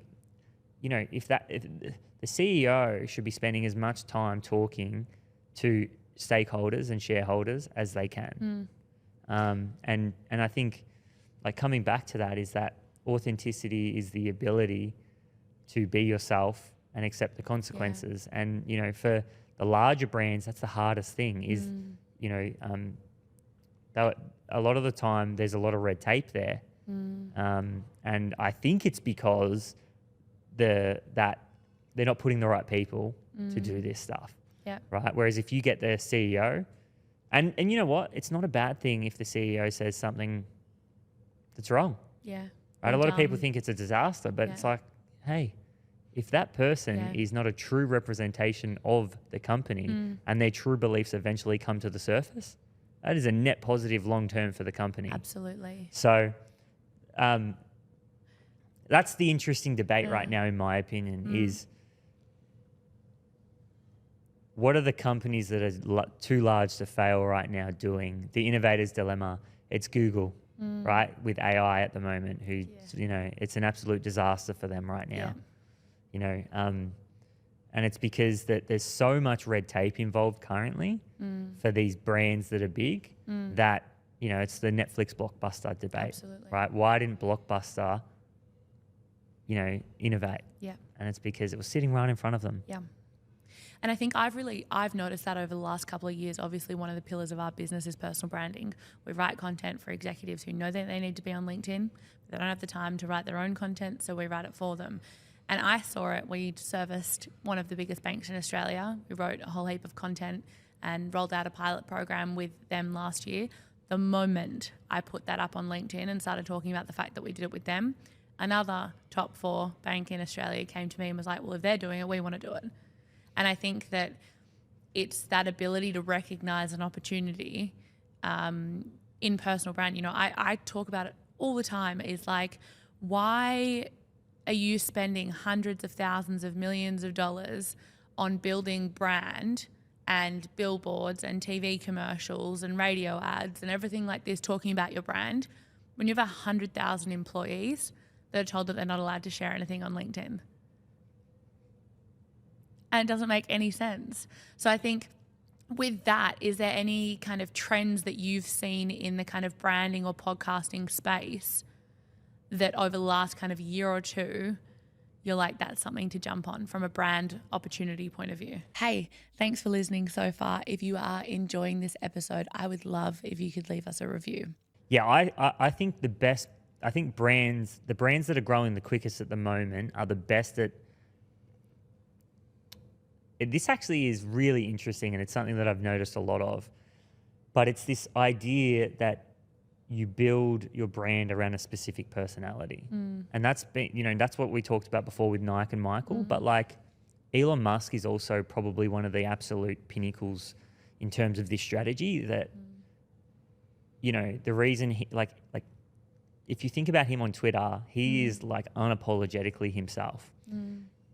you know, if the CEO should be spending as much time talking to stakeholders and shareholders as they can. And I think, like, coming back to that, is that authenticity is the ability to be yourself and accept the consequences. And, you know, for the larger brands, that's the hardest thing is, you know, a lot of the time there's a lot of red tape there. And I think it's because they're not putting the right people to do this stuff. Yeah. Right. Whereas if you get the CEO, and you know what, it's not a bad thing if the CEO says something that's wrong. Yeah. Right. A lot of people think it's a disaster, but it's like, hey, if that person is not a true representation of the company and their true beliefs eventually come to the surface, that is a net positive long term for the company. Absolutely. So that's the interesting debate right now, in my opinion, is what are the companies that are too large to fail right now doing? The innovator's dilemma. It's Google, right, with AI at the moment, who, you know, it's an absolute disaster for them right now. You know, and it's because that there's so much red tape involved currently for these brands that are big that, you know, it's the Netflix Blockbuster debate. Absolutely. Right? Why didn't Blockbuster, you know, innovate? Yeah. And it's because it was sitting right in front of them. Yeah. And I think I've noticed that over the last couple of years. Obviously, one of the pillars of our business is personal branding. We write content for executives who know that they need to be on LinkedIn, but they don't have the time to write their own content, so we write it for them. And I saw it. We serviced one of the biggest banks in Australia. We wrote a whole heap of content and rolled out a pilot program with them last year. The moment I put that up on LinkedIn and started talking about the fact that we did it with them, another top 4 bank in Australia came to me and was like, well, if they're doing it, we want to do it. And I think that it's that ability to recognize an opportunity in personal brand. You know, I talk about it all the time. Is like, why are you spending hundreds of thousands of millions of dollars on building brand and billboards and TV commercials and radio ads and everything like this talking about your brand when you have 100,000 employees that are told that they're not allowed to share anything on LinkedIn. And it doesn't make any sense. So I think with that, is there any kind of trends that you've seen in the kind of branding or podcasting space that over the last kind of year or two, you're like, that's something to jump on from a brand opportunity point of view? Hey, thanks for listening so far. If you are enjoying this episode, I would love if you could leave us a review. Yeah, I think the brands that are growing the quickest at the moment are the best at. This actually is really interesting, and it's something that I've noticed a lot of. But it's this idea that you build your brand around a specific personality, and that's what we talked about before with Nike and Michael. But like Elon Musk is also probably one of the absolute pinnacles in terms of this strategy. That the reason he like if you think about him on Twitter, he is like unapologetically himself,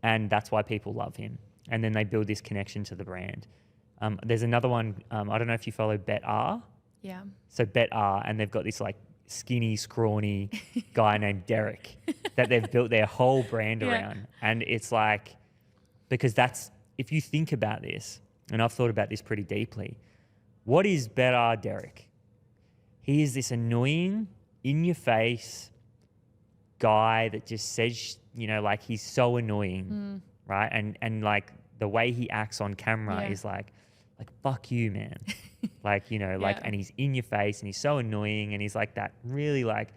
and that's why people love him. And then they build this connection to the brand. There's another one. I don't know if you follow BetR. Yeah. So BetR, and they've got this like skinny, scrawny guy named Derek that they've built their whole brand around. And it's like, because that's, if you think about this, and I've thought about this pretty deeply, what is BetR Derek? He is this annoying, in-your-face guy that just says, like he's so annoying, right? And like the way he acts on camera is like fuck you, man. And he's in your face and he's so annoying and he's like that really like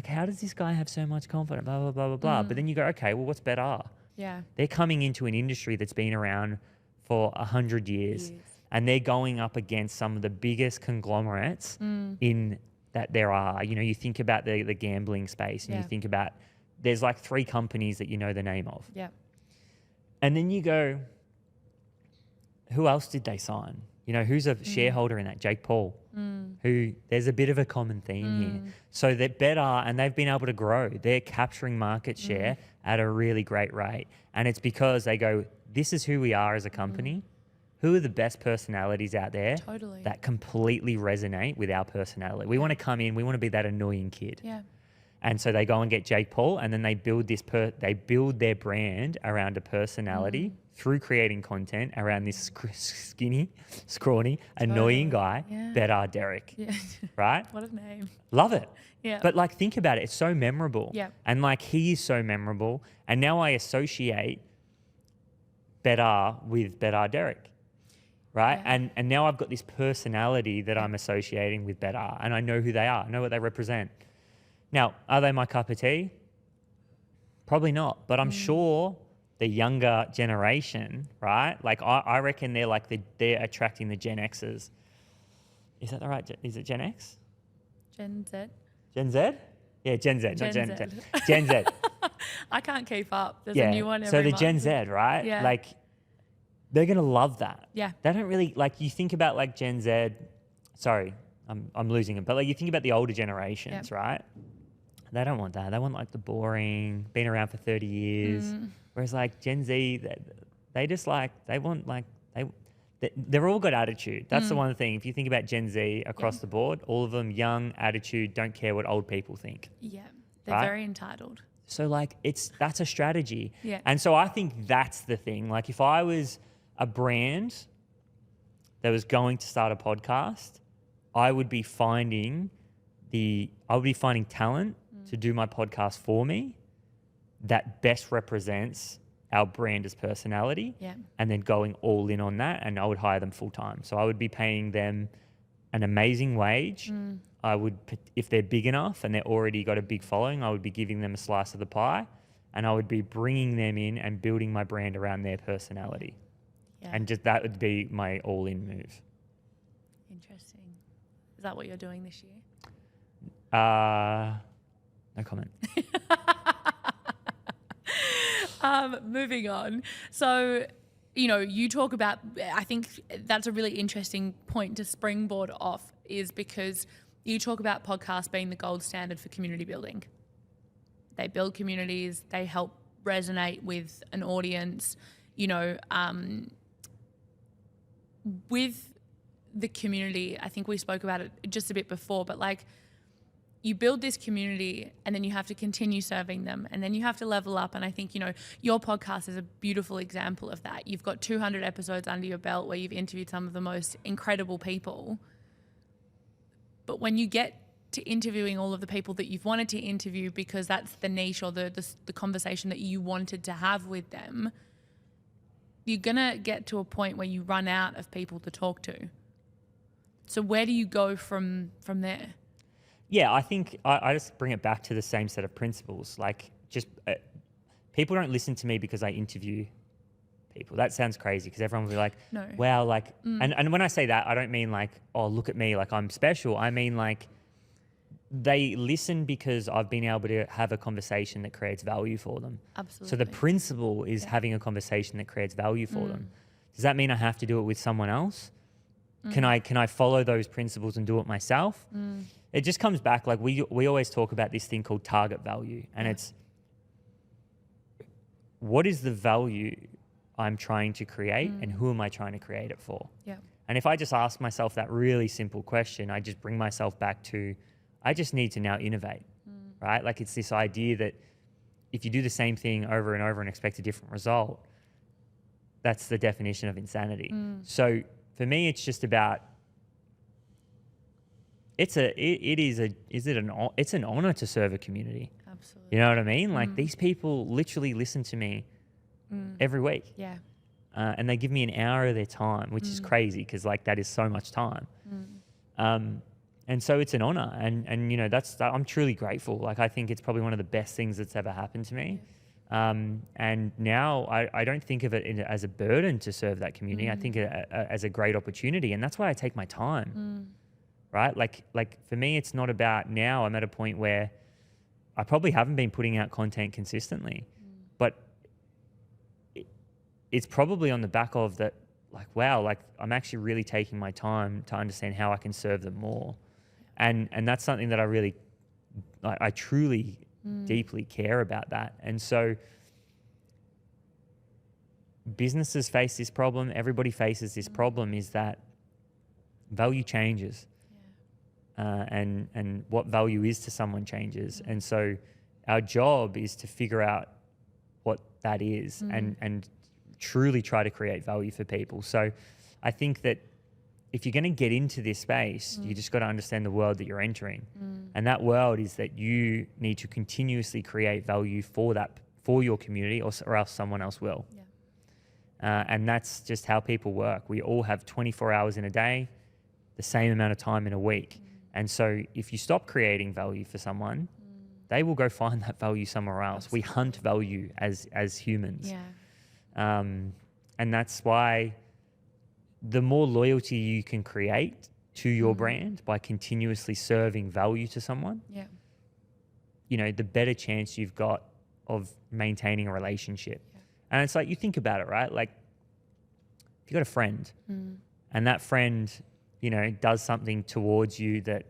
how does this guy have so much confidence, blah, blah, blah, blah, blah. But then you go, okay, well, what's better? Yeah. They're coming into an industry that's been around for 100 years and they're going up against some of the biggest conglomerates in that there are. You think about the gambling space and you think about there's like 3 companies that you know the name of. Yeah. And then you go, who else did they sign? Who's a shareholder in that? Jake Paul, who there's a bit of a common theme here. So they're better and they've been able to grow. They're capturing market share at a really great rate. And it's because they go, this is who we are as a company. Who are the best personalities out there that completely resonate with our personality? We want to come in, we want to be that annoying kid. Yeah. And so they go and get Jake Paul, and then they build they build their brand around a personality through creating content around this skinny, scrawny, annoying guy, BetR Derek. Yeah. Right? What a name. Love it. Yeah. But like, think about it. It's so memorable. Yeah. And like, he is so memorable. And now I associate BetR with BetR Derek. Right? Yeah. And now I've got this personality that I'm associating with BetR, and I know who they are. I know what they represent. Now, are they my cup of tea? Probably not, but I'm sure the younger generation, right? Like I reckon they're attracting the Gen Xers. Is that the right? Is it Gen X? Gen Z. Gen Z? Yeah, Gen Z, not Gen Z. Gen Z. I can't keep up. There's a new one every so the month. Gen Z, right? Yeah. Like they're gonna love that. Yeah. They don't really like. You think about like Gen Z. Sorry, I'm losing it. But like you think about the older generations, right? They don't want that. They want like the boring, been around for 30 years. Whereas like Gen Z, they just like, they want like, they're all got attitude. That's the one thing. If you think about Gen Z across the board, all of them young, attitude, don't care what old people think. Yeah. They're very entitled. So like that's a strategy. Yeah. And so I think that's the thing. Like if I was a brand that was going to start a podcast, I would be finding talent to do my podcast for me that best represents our brand as personality, and then going all in on that, and I would hire them full time. So I would be paying them an amazing wage. I would, if they're big enough and they're already got a big following, I would be giving them a slice of the pie, and I would be bringing them in and building my brand around their personality. Yeah. And just that would be my all-in move. Interesting. Is that what you're doing this year? No comment. Moving on. So, you talk about, I think that's a really interesting point to springboard off, is because you talk about podcasts being the gold standard for community building. They build communities, they help resonate with an audience, with the community. I think we spoke about it just a bit before, but like, you build this community and then you have to continue serving them and then you have to level up. And I think, your podcast is a beautiful example of that. You've got 200 episodes under your belt where you've interviewed some of the most incredible people. But when you get to interviewing all of the people that you've wanted to interview because that's the niche or the conversation that you wanted to have with them, you're going to get to a point where you run out of people to talk to. So where do you go from there? Yeah, I think I just bring it back to the same set of principles. Like, just people don't listen to me because I interview people. That sounds crazy because everyone will be like, no. wow, like, and when I say that, I don't mean like, oh, look at me, like I'm special. I mean like they listen because I've been able to have a conversation that creates value for them. Absolutely. So the principle is having a conversation that creates value for them. Does that mean I have to do it with someone else? Can I follow those principles and do it myself? It just comes back, like we always talk about this thing called target value, and it's what is the value I'm trying to create and who am I trying to create it for? Yeah. And if I just ask myself that really simple question, I just bring myself back to, I just need to now innovate, right? Like it's this idea that if you do the same thing over and over and expect a different result, that's the definition of insanity. So for me, it's just about, it's an honor to serve a community. Absolutely. You know what I mean? Like these people literally listen to me every week. Yeah. And they give me an hour of their time, which is crazy because like that is so much time. And so it's an honor. And I'm truly grateful. Like I think it's probably one of the best things that's ever happened to me. And now I don't think of it as a burden to serve that community. I think as a great opportunity. And that's why I take my time. Right? Like for me, it's not about now. I'm at a point where I probably haven't been putting out content consistently, but it's probably on the back of that, like, wow, like I'm actually really taking my time to understand how I can serve them more. And that's something that I truly deeply care about that. And so businesses face this problem. Everybody faces this problem, is that value changes. And what value is to someone changes. And so our job is to figure out what that is and truly try to create value for people. So I think that if you're going to get into this space, you just got to understand the world that you're entering. And that world is that you need to continuously create value for your community or else someone else will. And that's just how people work. We all have 24 hours in a day, the same amount of time in a week. And so if you stop creating value for someone, they will go find that value somewhere else. Absolutely. We hunt value as humans. Yeah. And that's why the more loyalty you can create to your brand by continuously serving value to someone, the better chance you've got of maintaining a relationship. And it's like, you think about it, right? Like if you've got a friend and that friend does something towards you that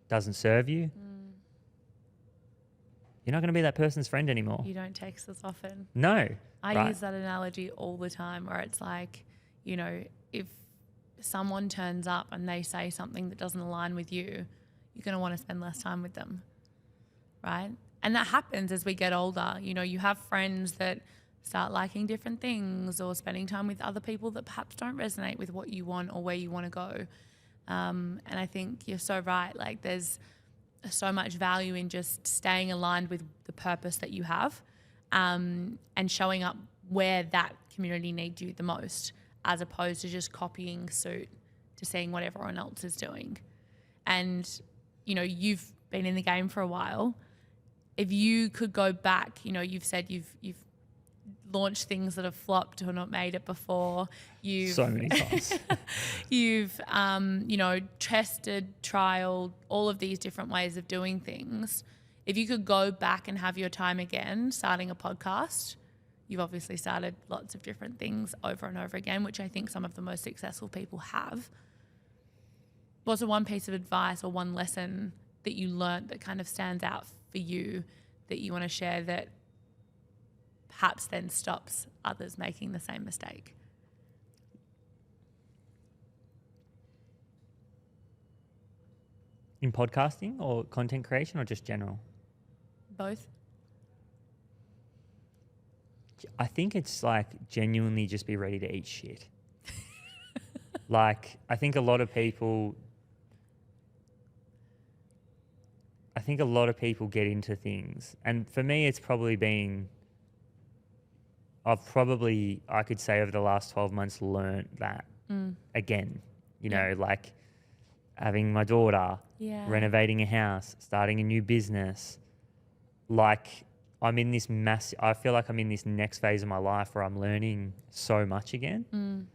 doesn't serve you, you're not going to be that person's friend anymore. You don't text as often. No. I use that analogy all the time where it's like, if someone turns up and they say something that doesn't align with you, you're going to want to spend less time with them, right? And that happens as we get older. You have friends that start liking different things or spending time with other people that perhaps don't resonate with what you want or where you want to go. And I think you're so right. Like there's so much value in just staying aligned with the purpose that you have and showing up where that community needs you the most, as opposed to just copying suit to seeing what everyone else is doing. And, you've been in the game for a while. If you could go back, you've said you've launched things that have flopped or not made it before. So many times. You've, tested, trialed all of these different ways of doing things. If you could go back and have your time again, starting a podcast, you've obviously started lots of different things over and over again, which I think some of the most successful people have. What's the one piece of advice or one lesson that you learnt that kind of stands out for you that you want to share that perhaps then stops others making the same mistake? in podcasting or content creation or just general? Both. I think it's like genuinely just be ready to eat shit. Like, I think a lot of people get into things. And for me, it's probably been, I could say over the last 12 months, learned that again, you know, like having my daughter, renovating a house, starting a new business. Like, I feel like I'm in this next phase of my life where I'm learning so much again.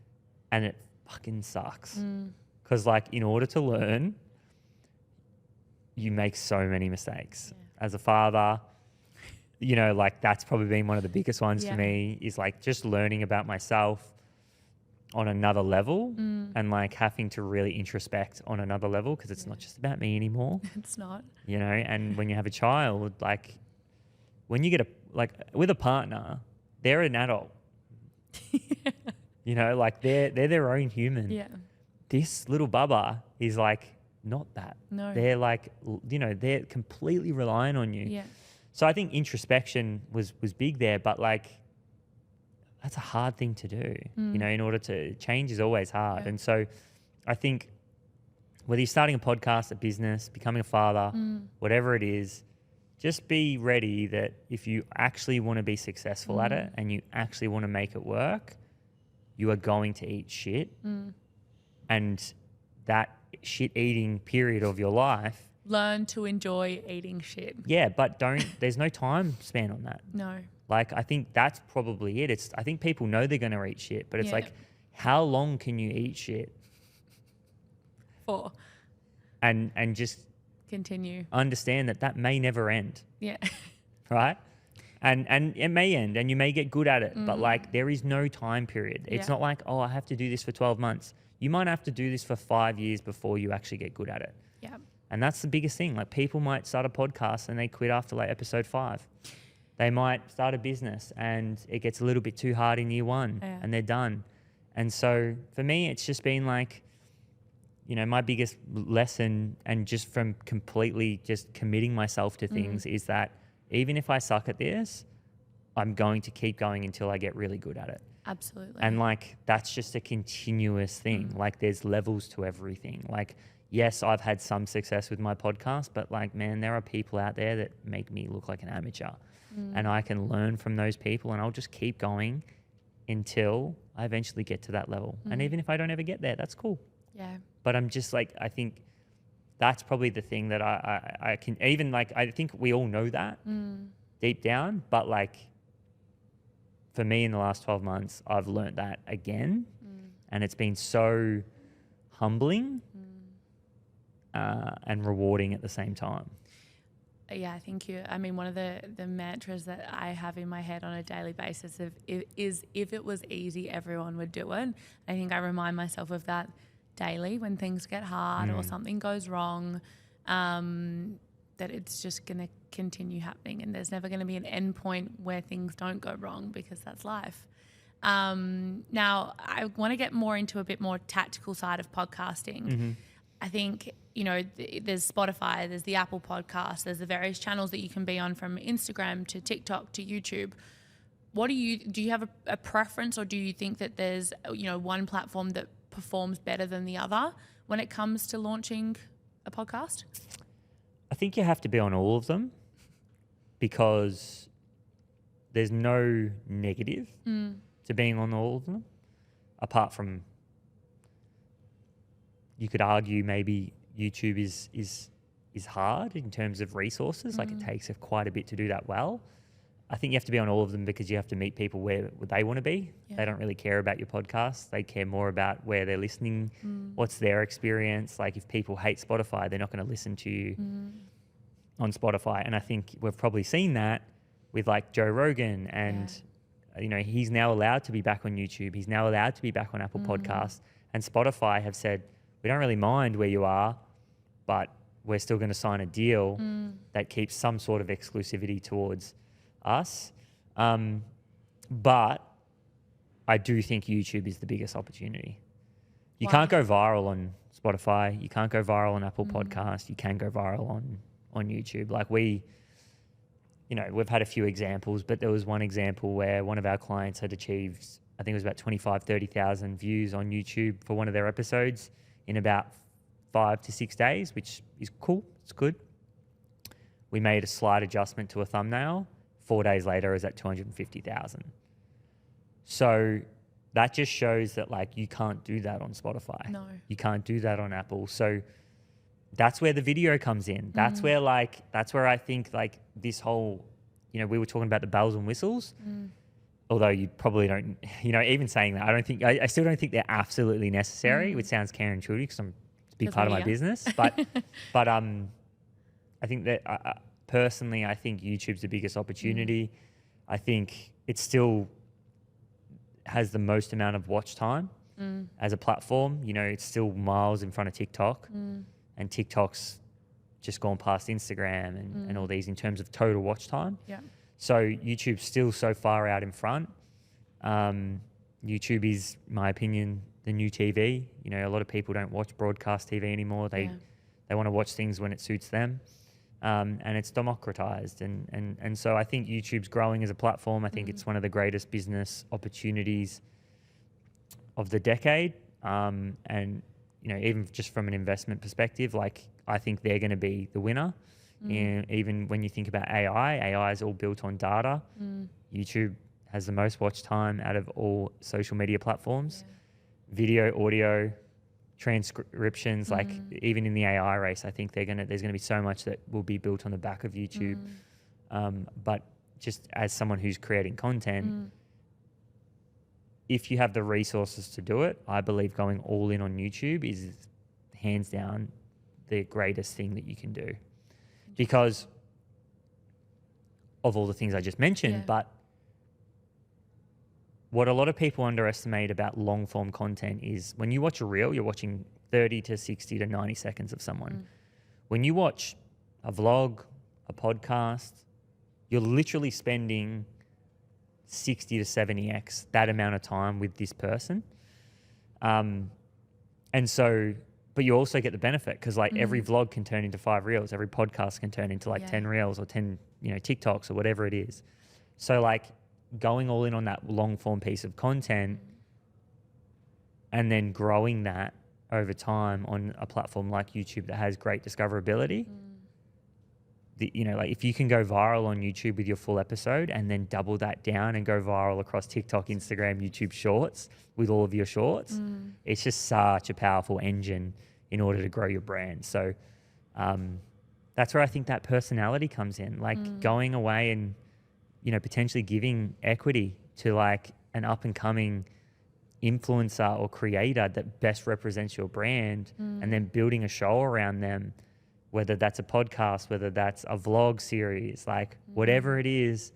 And it fucking sucks. Because like, in order to learn, you make so many mistakes. As a father, you know, like that's probably been one of the biggest ones for me, is like just learning about myself on another level and like having to really introspect on another level, because it's not just about me anymore. It's not. You know, and when you have a child, like when you get with a partner, they're an adult. You know, like they're their own human. Yeah. This little bubba is like not that. No. They're like, you know, they're completely relying on you. Yeah. So I think introspection was big there, but like that's a hard thing to do. You know, in order to change is always hard. And so I think whether you're starting a podcast, a business, becoming a father, whatever it is, just be ready that if you actually want to be successful at it and you actually want to make it work, you are going to eat shit. And that shit eating period of your life, learn to enjoy eating shit. Yeah, but there's no time span on that. No. Like, I think that's probably it. I think people know they're going to eat shit, but it's like, how long can you eat shit? For. And just continue. Understand that may never end. Yeah. Right? And it may end and you may get good at it, but like there is no time period. It's not like, oh, I have to do this for 12 months. You might have to do this for 5 years before you actually get good at it. Yeah. And that's the biggest thing. Like, people might start a podcast and they quit after like episode 5. They might start a business and it gets a little bit too hard in year 1 and they're done. And so for me, it's just been like, you know, my biggest lesson, and just from completely just committing myself to things, is that even if I suck at this, I'm going to keep going until I get really good at it. Absolutely. And like, that's just a continuous thing. Like, there's levels to everything. Like, yes, I've had some success with my podcast, but like, man, there are people out there that make me look like an amateur. And I can learn from those people, and I'll just keep going until I eventually get to that level. And even if I don't ever get there, that's cool. Yeah. But I'm just like, I think that's probably the thing that I can even like, I think we all know that deep down, but like for me in the last 12 months, I've learned that again. And it's been so humbling and rewarding at the same time. Yeah, thank you. I mean, one of the mantras that I have in my head on a daily basis is if it was easy, everyone would do it. I think I remind myself of that daily when things get hard or something goes wrong, that it's just going to continue happening, and there's never going to be an end point where things don't go wrong, because that's life. Now, I want to get more into a bit more tactical side of podcasting. I think, you know, there's Spotify, there's the Apple podcast, there's the various channels that you can be on, from Instagram to TikTok to YouTube. Do you have a preference, or do you think that there's, you know, one platform that performs better than the other when it comes to launching a podcast? I think you have to be on all of them, because there's no negative to being on all of them, apart from, you could argue maybe YouTube is hard in terms of resources. Like, it takes quite a bit to do that well. I think you have to be on all of them because you have to meet people where they want to be. Yeah. They don't really care about your podcast. They care more about where they're listening, what's their experience. Like, if people hate Spotify, they're not going to listen to you on Spotify. And I think we've probably seen that with like Joe Rogan, and you know, he's now allowed to be back on YouTube. He's now allowed to be back on Apple Podcasts, and Spotify have said, we don't really mind where you are, but we're still going to sign a deal that keeps some sort of exclusivity towards us. But I do think YouTube is the biggest opportunity. You Why? can't go viral on Spotify. You can't go viral on Apple Podcasts. You can go viral on YouTube. Like we've had a few examples, but there was one example where one of our clients had achieved, I think it was about 30,000 views on YouTube for one of their episodes in about 5 to 6 days, which is cool. It's good. We made a slight adjustment to a thumbnail. 4 days later, it was at 250,000. So that just shows that like you can't do that on Spotify. No. You can't do that on Apple. So that's where the video comes in. That's where I think like this whole, we were talking about the bells and whistles. Although you probably don't, even saying that, I still don't think they're absolutely necessary, which sounds counterintuitive because it's a big part of my business. But I think that personally, I think YouTube's the biggest opportunity. I think it still has the most amount of watch time as a platform. It's still miles in front of TikTok, and TikTok's just gone past Instagram and all these in terms of total watch time. Yeah. So YouTube's still so far out in front. YouTube is, in my opinion, the new TV. A lot of people don't watch broadcast TV anymore. They want to watch things when it suits them. And it's democratized. And so I think YouTube's growing as a platform. I think it's one of the greatest business opportunities of the decade. And, even just from an investment perspective, like I think they're going to be the winner. And even when you think about AI is all built on data. YouTube has the most watch time out of all social media platforms. Video, audio, transcriptions, like even in the AI race, I think there's going to be so much that will be built on the back of YouTube. But just as someone who's creating content, if you have the resources to do it, I believe going all in on YouTube is hands down the greatest thing that you can do because of all the things I just mentioned. But what a lot of people underestimate about long form content is when you watch a reel, you're watching 30 to 60 to 90 seconds of someone. When you watch a vlog, a podcast, you're literally spending 60 to 70x that amount of time with this person. And so, but you also get the benefit because like every vlog can turn into 5 reels, every podcast can turn into like 10 reels or 10, TikToks or whatever it is. So like going all in on that long form piece of content and then growing that over time on a platform like YouTube that has great discoverability. Like if you can go viral on YouTube with your full episode and then double that down and go viral across TikTok, Instagram, YouTube Shorts with all of your shorts, it's just such a powerful engine in order to grow your brand. So that's where I think that personality comes in, like going away and, potentially giving equity to like an up and coming influencer or creator that best represents your brand and then building a show around them, whether that's a podcast, whether that's a vlog series, like whatever it is,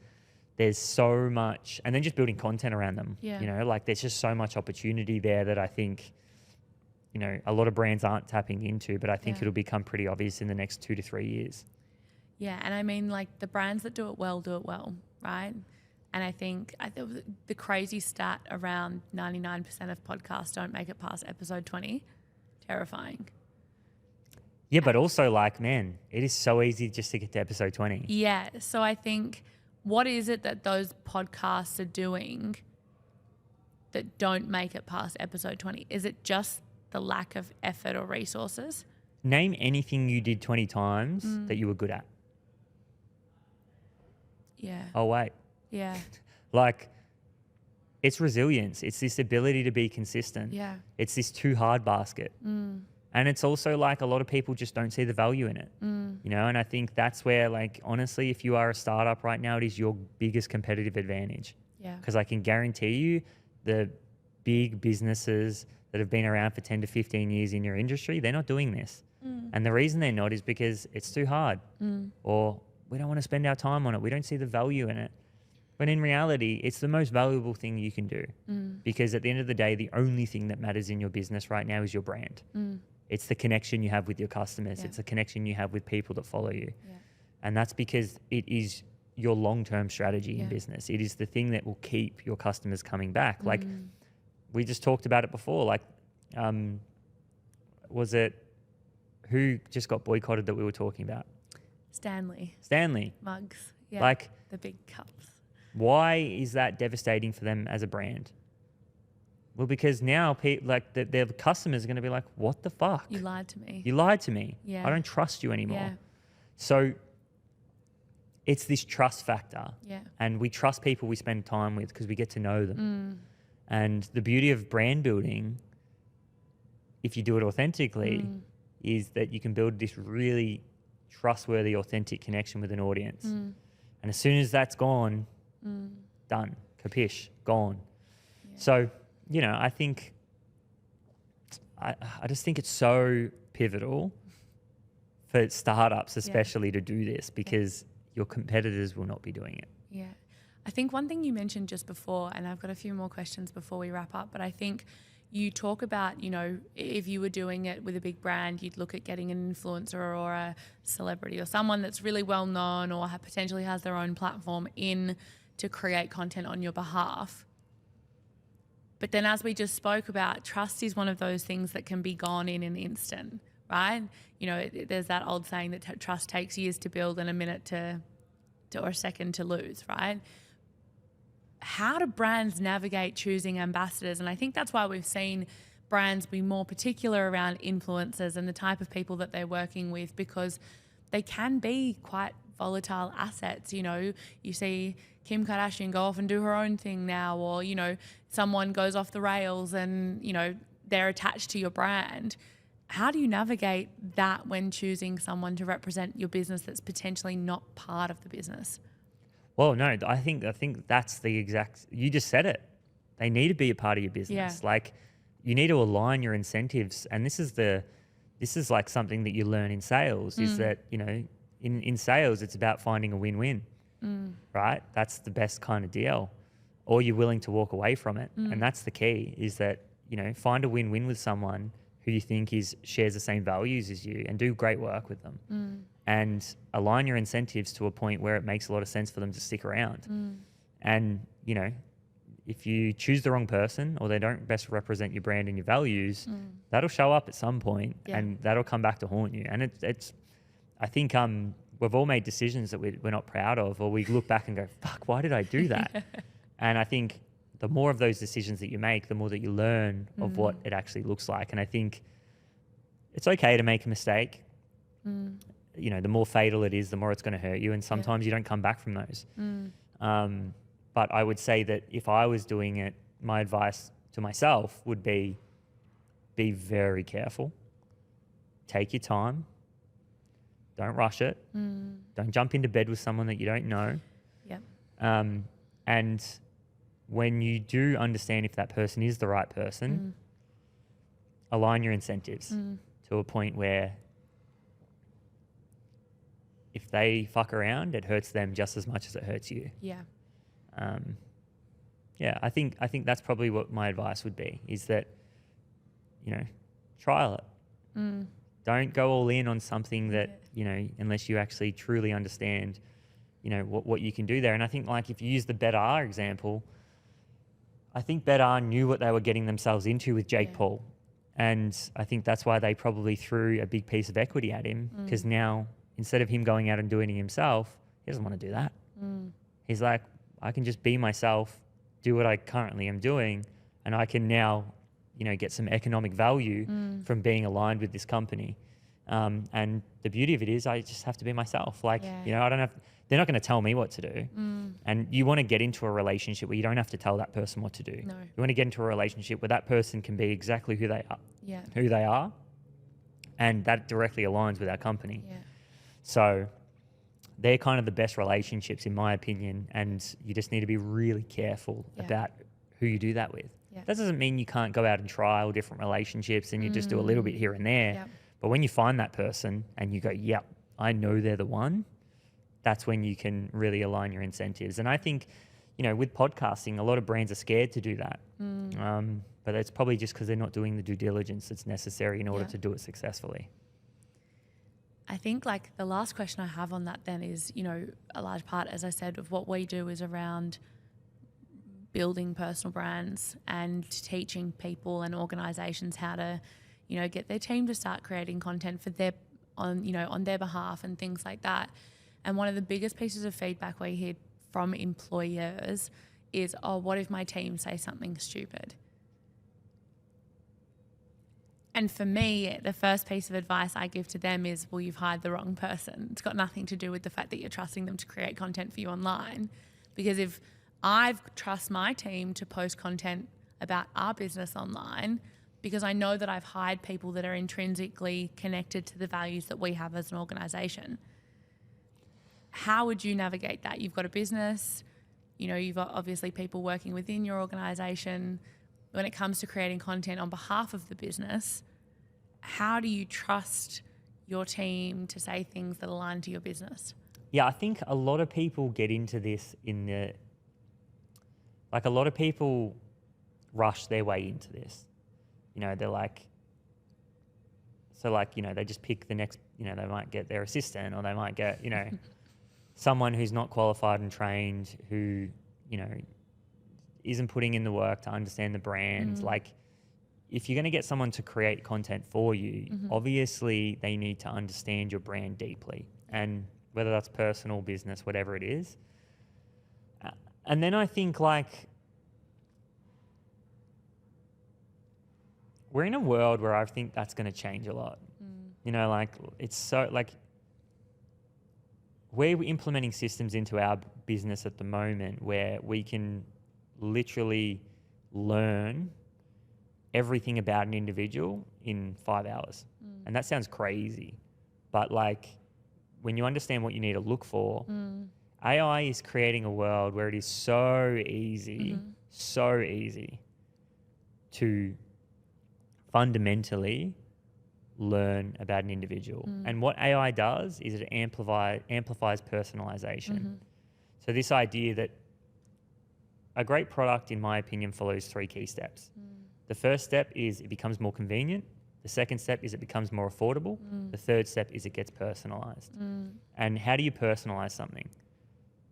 there's so much, and then just building content around them, like there's just so much opportunity there that I think, a lot of brands aren't tapping into, but I think it'll become pretty obvious in the next 2 to 3 years. Yeah. And I mean, like the brands that do it well, right? And I think the crazy stat around 99% of podcasts don't make it past episode 20, terrifying. Yeah, but also like, man, it is so easy just to get to episode 20. Yeah. So I think, what is it that those podcasts are doing that don't make it past episode 20? Is it just the lack of effort or resources? Name anything you did 20 times that you were good at. Yeah. Oh, wait. Yeah. Like, it's resilience. It's this ability to be consistent. Yeah. It's this too hard basket. And it's also like a lot of people just don't see the value in it, and I think that's where, like, honestly, if you are a startup right now, it is your biggest competitive advantage. Yeah. Because I can guarantee you the big businesses that have been around for 10 to 15 years in your industry, they're not doing this. And the reason they're not is because it's too hard or we don't want to spend our time on it. We don't see the value in it. But in reality, it's the most valuable thing you can do because at the end of the day, the only thing that matters in your business right now is your brand. It's the connection you have with your customers. It's the connection you have with people that follow you. And that's because it is your long-term strategy in business. It is the thing that will keep your customers coming back. Like we just talked about it before, like Was it who just got boycotted that we were talking about? Stanley mugs. Yeah, Like, the big cups. why is that devastating for them as a brand? Well, because now their customers are going to be like, what the fuck? You lied to me. You lied to me. Yeah. I don't trust you anymore. Yeah. So it's this trust factor. Yeah. And we trust people we spend time with because we get to know them. And the beauty of brand building, if you do it authentically, is that you can build this really trustworthy, authentic connection with an audience. And as soon as that's gone, done, capish, gone. Yeah. So, you know, I think, I just think it's so pivotal for startups especially to do this, because your competitors will not be doing it. Yeah. I think one thing you mentioned just before, and I've got a few more questions before we wrap up, but I think you talk about, you know, if you were doing it with a big brand, you'd look at getting an influencer or a celebrity or someone that's really well known or potentially has their own platform in to create content on your behalf. But then, as we just spoke about, trust is one of those things that can be gone in an instant, right? You know, there's that old saying that trust takes years to build and a minute or a second to lose, right? How do brands navigate choosing ambassadors? And I think that's why we've seen brands be more particular around influencers and the type of people that they're working with, because they can be quite volatile assets. You know, you see Kim Kardashian go off and do her own thing now, or, you know, someone goes off the rails and, you know, they're attached to your brand. How do you navigate that when choosing someone to represent your business that's potentially not part of the business? Well, no, I think that's the exact, you just said it. They need to be a part of your business. Yeah. Like, you need to align your incentives. And this is like something that you learn in sales, is that, you know, in sales, it's about finding a win-win, right? That's the best kind of deal. Or you're willing to walk away from it. And that's the key, is that, you know, find a win-win with someone who you think shares the same values as you, and do great work with them. And align your incentives to a point where it makes a lot of sense for them to stick around. And, you know, if you choose the wrong person, or they don't best represent your brand and your values, that'll show up at some point, and that'll come back to haunt you. And it's I think we've all made decisions that we're not proud of, or we look back and go, fuck, why did I do that? And I think the more of those decisions that you make, the more that you learn of what it actually looks like. And I think it's okay to make a mistake. You know, the more fatal it is, the more it's going to hurt you. And sometimes you don't come back from those. But I would say that if I was doing it, my advice to myself would be very careful. Take your time. Don't rush it. Don't jump into bed with someone that you don't know. And when you do understand if that person is the right person, align your incentives to a point where if they fuck around, it hurts them just as much as it hurts you. I think that's probably what my advice would be, is that, you know, trial it. Don't go all in on something that, you know, unless you actually truly understand, you know, what you can do there. And I think, like, if you use the BetR example, I think BetR knew what they were getting themselves into with Jake Paul. And I think that's why they probably threw a big piece of equity at him, because now, instead of him going out and doing it himself, he doesn't want to do that. He's like, I can just be myself, do what I currently am doing, and I can now, you know, get some economic value from being aligned with this company. And the beauty of it is, I just have to be myself. Like, you know, they're not going to tell me what to do. And you want to get into a relationship where you don't have to tell that person what to do. No. You want to get into a relationship where that person can be exactly who they are, and that directly aligns with our company. So they're kind of the best relationships, in my opinion, and you just need to be really careful about who you do that with. That doesn't mean you can't go out and trial different relationships and you just do a little bit here and there. But when you find that person and you go, yep, I know they're the one, that's when you can really align your incentives. And I think, you know, with podcasting, a lot of brands are scared to do that. But it's probably just because they're not doing the due diligence that's necessary in order to do it successfully. I think, like, the last question I have on that then is, you know, a large part, as I said, of what we do is around building personal brands and teaching people and organizations how to, get their team to start creating content for their on their behalf and things like that. And one of the biggest pieces of feedback we hear from employers is, oh, what if my team say something stupid? And for me, the first piece of advice I give to them is, well, you've hired the wrong person. It's got nothing to do with the fact that you're trusting them to create content for you online. Because if I trust my team to post content about our business online, because I know that I've hired people that are intrinsically connected to the values that we have as an organisation. How would you navigate that? You've got a business, you've got obviously people working within your organisation. When it comes to creating content on behalf of the business, how do you trust your team to say things that align to your business? Yeah, I think a lot of people get into this a lot of people rush their way into this. They're like, they just pick the next, they might get their assistant, or they might get, someone who's not qualified and trained, who, isn't putting in the work to understand the brand. Like, if you're going to get someone to create content for you, obviously they need to understand your brand deeply, and whether that's personal, business, whatever it is. And then I think, we're in a world where I think that's going to change a lot. It's so, we're implementing systems into our business at the moment where we can literally learn everything about an individual in 5 hours. And that sounds crazy, but when you understand what you need to look for, AI is creating a world where it is so easy to fundamentally learn about an individual. And what AI does is it amplifies personalization. So this idea that a great product, in my opinion, follows 3 key steps. The first step is it becomes more convenient. The second step is it becomes more affordable. The third step is it gets personalized. And how do you personalize something?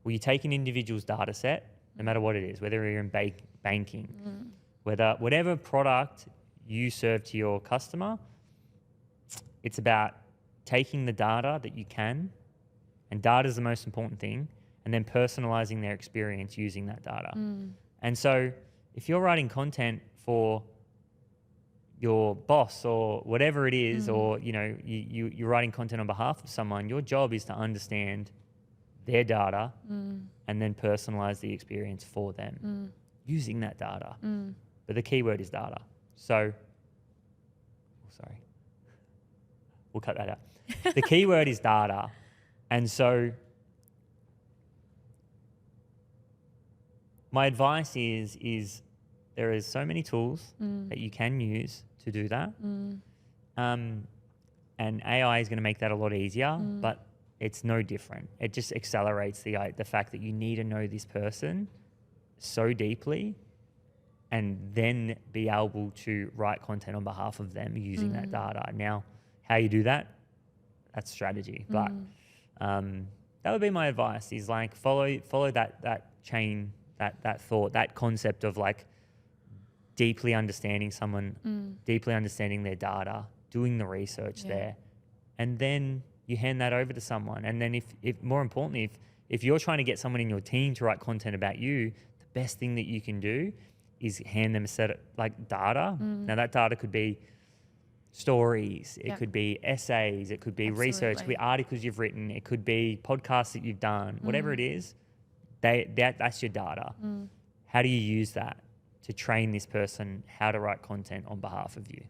Well, you take an individual's data set, no matter what it is, whether you're in banking, whatever product you serve to your customer, it's about taking the data that you can, and data is the most important thing, and then personalizing their experience using that data. And so if you're writing content for your boss or whatever it is, or you're writing content on behalf of someone, your job is to understand their data and then personalize the experience for them using that data. But the key word is data. So, sorry, we'll cut that out. The key word is data. And so my advice is there is so many tools that you can use to do that. And AI is going to make that a lot easier, but it's no different. It just accelerates the fact that you need to know this person so deeply and then be able to write content on behalf of them using that data. Now, how you do that, that's strategy. But that would be my advice, is follow that chain, that thought, that concept of deeply understanding someone, deeply understanding their data, doing the research there, and then you hand that over to someone. And then if more importantly, if you're trying to get someone in your team to write content about you, the best thing that you can do is hand them a set of data. Now that data could be stories, it could be essays, it could be research, it could be articles you've written, it could be podcasts that you've done, whatever it is, that's your data. How do you use that to train this person how to write content on behalf of you?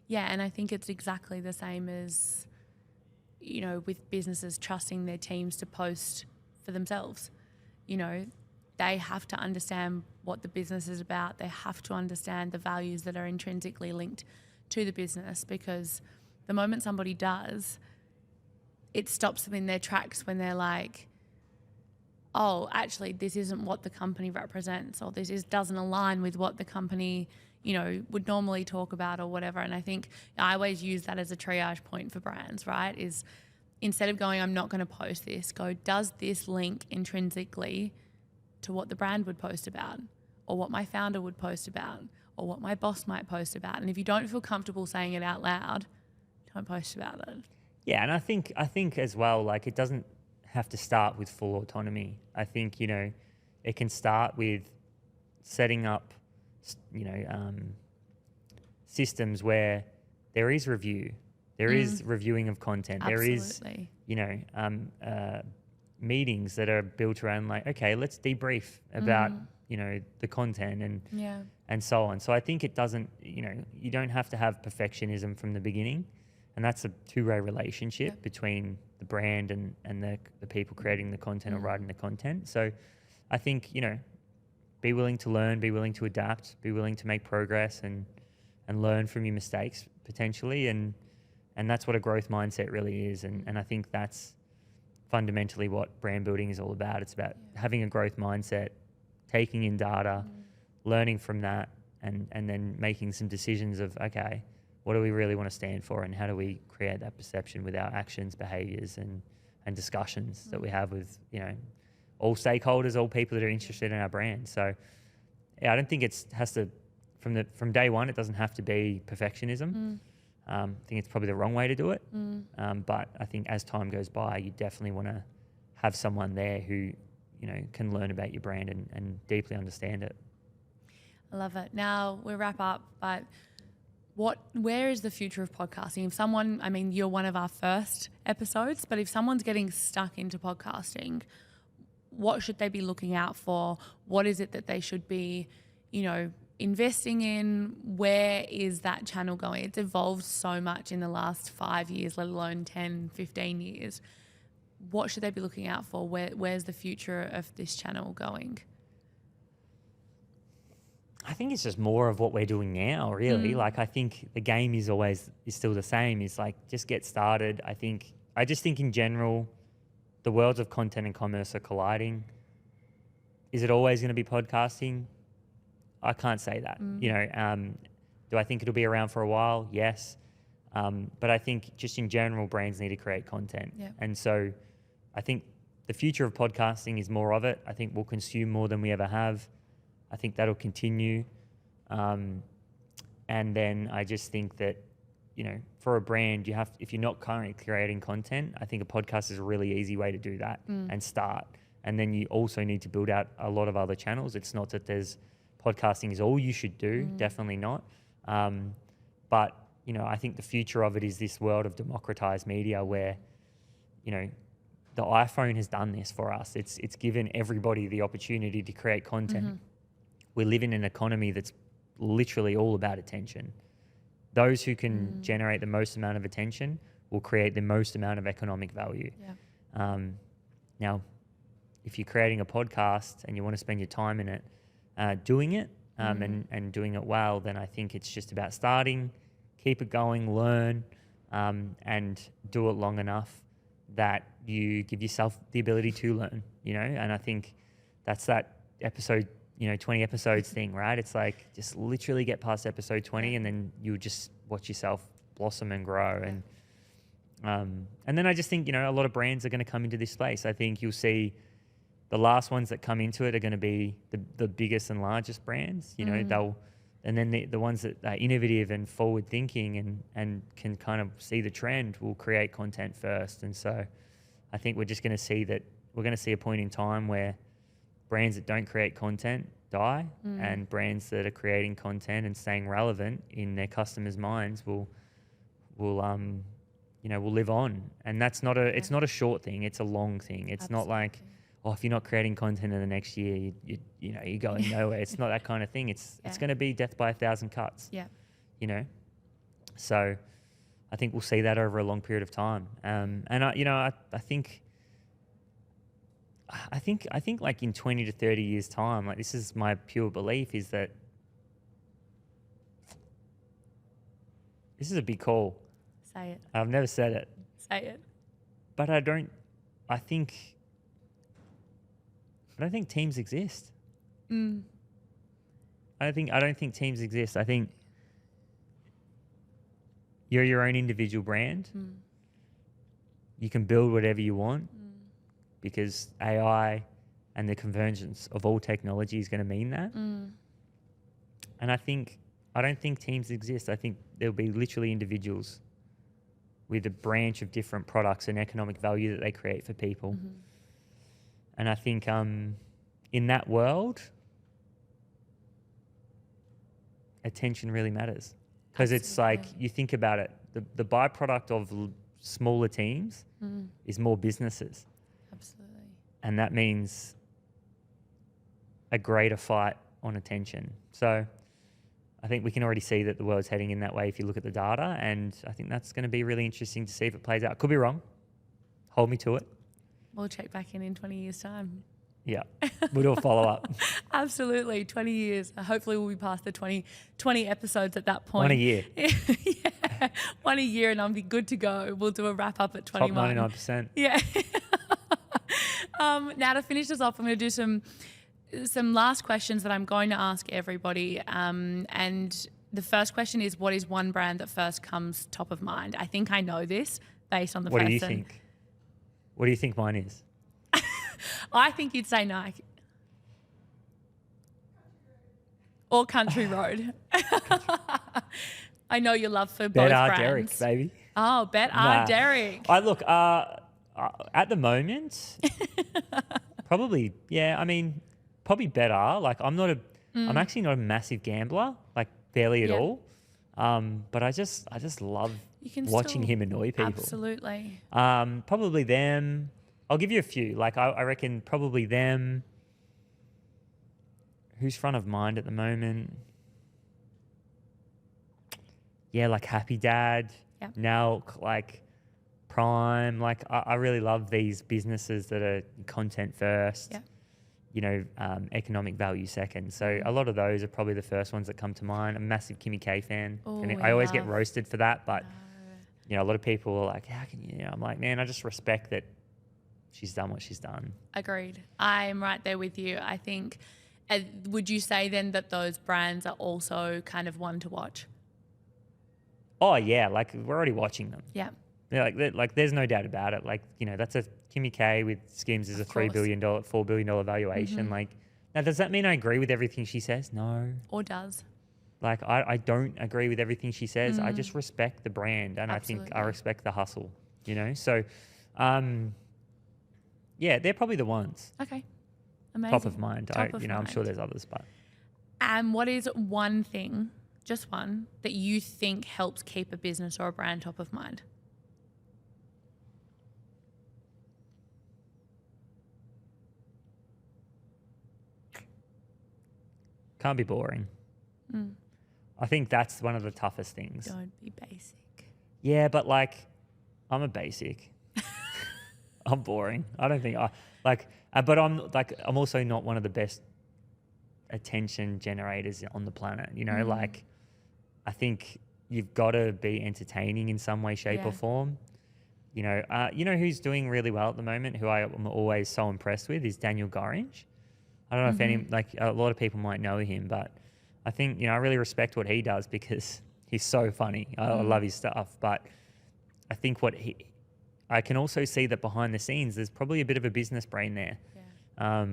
Yeah, and I think it's exactly the same as, with businesses trusting their teams to post for themselves. They have to understand what the business is about. They have to understand the values that are intrinsically linked to the business, because the moment somebody does, it stops them in their tracks when they're like, oh, actually, this isn't what the company represents, or doesn't align with what the company, would normally talk about or whatever. And I think I always use that as a triage point for brands, right? Is instead of going, I'm not going to post this, go, does this link intrinsically to what the brand would post about? or what my founder would post about, or what my boss might post about. And if you don't feel comfortable saying it out loud, don't post about it. Yeah, and I think as well, like, it doesn't have to start with full autonomy. I think, you know, it can start with setting up, you know, systems where there is review, there is reviewing of content, Absolutely. there is, you know, meetings that are built around, like, okay, let's debrief about, you know, the content and so on. So I think it doesn't, you know, you don't have to have perfectionism from the beginning. And that's a two-way relationship between the brand and the people creating the content or writing the content. So I think, you know, be willing to learn, be willing to adapt, be willing to make progress and learn from your mistakes potentially. And that's what a growth mindset really is. And I think that's fundamentally what brand building is all about. It's about having a growth mindset, taking in data, learning from that, and then making some decisions of, okay, what do we really want to stand for, and how do we create that perception with our actions, behaviors, and discussions that we have with, you know, all stakeholders, all people that are interested in our brand. So yeah, I don't think it has to, from day one, it doesn't have to be perfectionism. I think it's probably the wrong way to do it. But I think as time goes by, you definitely want to have someone there who, you know, can learn about your brand and deeply understand it. I love it. Now we'll wrap up, but where is the future of podcasting? If someone, I mean, you're one of our first episodes, but if someone's getting stuck into podcasting, what should they be looking out for? What is it that they should be, you know, investing in? Where is that channel going? It's evolved so much in the last 5 years, let alone 10, 15 years. What should they be looking out for? Where's the future of this channel going? I think it's just more of what we're doing now, really. Like, I think the game is still the same. Is like, just get started. I just think in general, the worlds of content and commerce are colliding. Is it always going to be podcasting? I can't say that. You know, do I think it'll be around for a while? Yes. But I think just in general, brands need to create content. Yeah. And so I think the future of podcasting is more of it. I think we'll consume more than we ever have. I think that'll continue. And then I just think that, you know, for a brand, if you're not currently creating content, I think a podcast is a really easy way to do that and start. And then you also need to build out a lot of other channels. It's not that podcasting is all you should do, definitely not. But, you know, I think the future of it is this world of democratized media where, you know, the iPhone has done this for us. It's given everybody the opportunity to create content. We live in an economy that's literally all about attention. Those who can generate the most amount of attention will create the most amount of economic value. Yeah. Now, if you're creating a podcast and you want to spend your time in it, doing it and doing it well, then I think it's just about starting, keep it going, learn, and do it long enough that you give yourself the ability to learn, you know? And I think that's that episode, you know, 20 episodes thing, right? It's like, just literally get past episode 20 and then you'll just watch yourself blossom and grow. And then I just think, you know, a lot of brands are going to come into this space. I think you'll see the last ones that come into it are going to be the biggest and largest brands, you know, and then the ones that are innovative and forward thinking and can kind of see the trend will create content first. And so I think we're just going to see a point in time where brands that don't create content die, and brands that are creating content and staying relevant in their customers' minds will live on. And that's it's not a short thing, it's a long thing. It's not like, oh, if you're not creating content in the next year, you're going nowhere. It's not that kind of thing. It's going to be death by 1,000 cuts. Yeah. You know, so I think we'll see that over a long period of time. And I think like in 20 to 30 years time, like, this is my pure belief, is that this is a big call. Say it. I've never said it. Say it. But I don't think teams exist. I don't think teams exist. I think you're your own individual brand. You can build whatever you want because AI and the convergence of all technology is going to mean that. And I don't think teams exist. I think there'll be literally individuals with a branch of different products and economic value that they create for people. And I think in that world, attention really matters. Because it's like, you think about it, the byproduct of smaller teams is more businesses. Absolutely. And that means a greater fight on attention. So I think we can already see that the world's heading in that way if you look at the data. And I think that's going to be really interesting to see if it plays out. Could be wrong. Hold me to it. We'll check back in 20 years' time. Yeah. We'll do a follow-up. Absolutely. 20 years. Hopefully we'll be past the 20 episodes at that point. One a year. Yeah. One a year and I'll be good to go. We'll do a wrap up at 21. Top 99%. Yeah. Now to finish this off, I'm going to do some last questions that I'm going to ask everybody. And the first question is, what is one brand that first comes top of mind? I think I know this based on the person. What do you think? What do you think mine is? I think you'd say Nike. Or Country Road. I know your love for both brands. Derek, baby. Oh, Derek. I look, at the moment, probably, yeah, I mean, probably better. Like, I'm actually not a massive gambler, like barely at all. But I just love watching him annoy people. Absolutely. Probably them. I'll give you a few. Like, I reckon probably them. Who's front of mind at the moment? Yeah, like Happy Dad. Yeah. Now, like Prime. Like, I really love these businesses that are content first. Yeah. You know, economic value second. So a lot of those are probably the first ones that come to mind. I'm a massive Kimmy K fan. I always get roasted for that, but you know, a lot of people are like, "How can you?" I'm like, man, I just respect that she's done what she's done. Agreed. I'm right there with you. I think. Would you say then that those brands are also kind of one to watch? Oh yeah, like we're already watching them. Yeah. Like there's no doubt about it. Like, you know, that's a Kimmy K with Skims is a $3 billion, $4 billion valuation. Like, now does that mean I agree with everything she says? No. Or does? Like, I don't agree with everything she says. I just respect the brand, and Absolutely. I think I respect the hustle, you know? So, yeah, they're probably the ones. Okay. Amazing. Top of mind. Top of I'm mind. sure there's others, but. What is one thing, just one, that you think helps keep a business or a brand top of mind? Can't be boring. I think that's one of the toughest things. Don't be basic. Yeah, but like, I'm a basic. I'm boring. I don't think but I'm also not one of the best attention generators on the planet. You know, like, I think you've got to be entertaining in some way, shape, or form. You know who's doing really well at the moment, who I am always so impressed with, is Daniel Gorringe. I don't know if a lot of people might know him, but I think, you know, I really respect what he does because he's so funny. I love his stuff. But I think I can also see that behind the scenes, there's probably a bit of a business brain there. Yeah.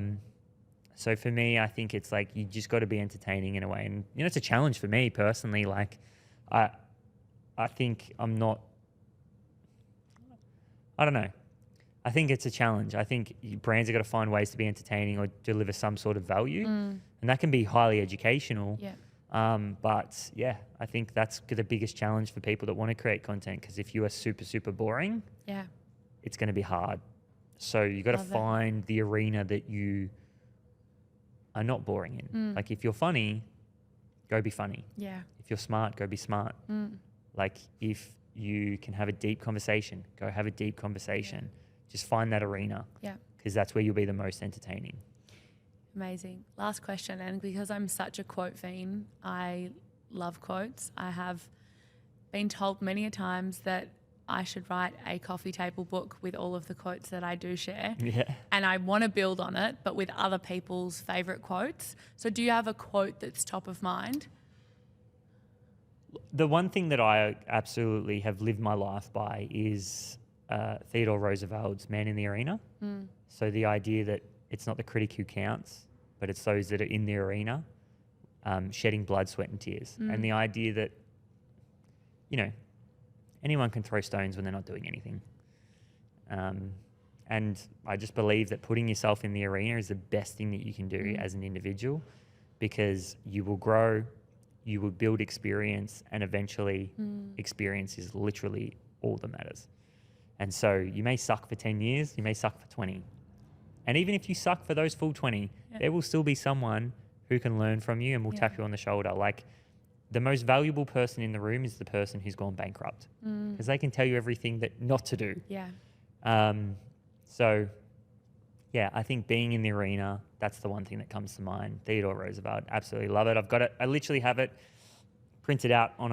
So for me, I think it's like, you just got to be entertaining in a way. And, you know, it's a challenge for me personally. Like, I think I'm not, I don't know. I think it's a challenge. I think brands have got to find ways to be entertaining or deliver some sort of value. And that can be highly educational. Yeah. But yeah, I think that's the biggest challenge for people that want to create content, because if you are super, super boring, it's going to be hard. So you got to find the arena that you are not boring in. Like, if you're funny, go be funny. Yeah. If you're smart, go be smart. Like, if you can have a deep conversation, go have a deep conversation. Just find that arena. Yeah. Because that's where you'll be the most entertaining. Amazing. Last question, and because I'm such a quote fiend, I love quotes. I have been told many a times that I should write a coffee table book with all of the quotes that I do share. Yeah. And I want to build on it, but with other people's favourite quotes. So do you have a quote that's top of mind? The one thing that I absolutely have lived my life by is Theodore Roosevelt's Man in the Arena. So the idea that it's not the critic who counts, but it's those that are in the arena, shedding blood, sweat and tears. And the idea that, you know, anyone can throw stones when they're not doing anything. And I just believe that putting yourself in the arena is the best thing that you can do as an individual, because you will grow, you will build experience, and eventually experience is literally all that matters. And so you may suck for 10 years, you may suck for 20. And even if you suck for those full 20, there will still be someone who can learn from you and will tap you on the shoulder. Like, the most valuable person in the room is the person who's gone bankrupt, because they can tell you everything that not to do. So, yeah, I think being in the arena, that's the one thing that comes to mind. Theodore Roosevelt, absolutely love it. I've got it. I literally have it printed out on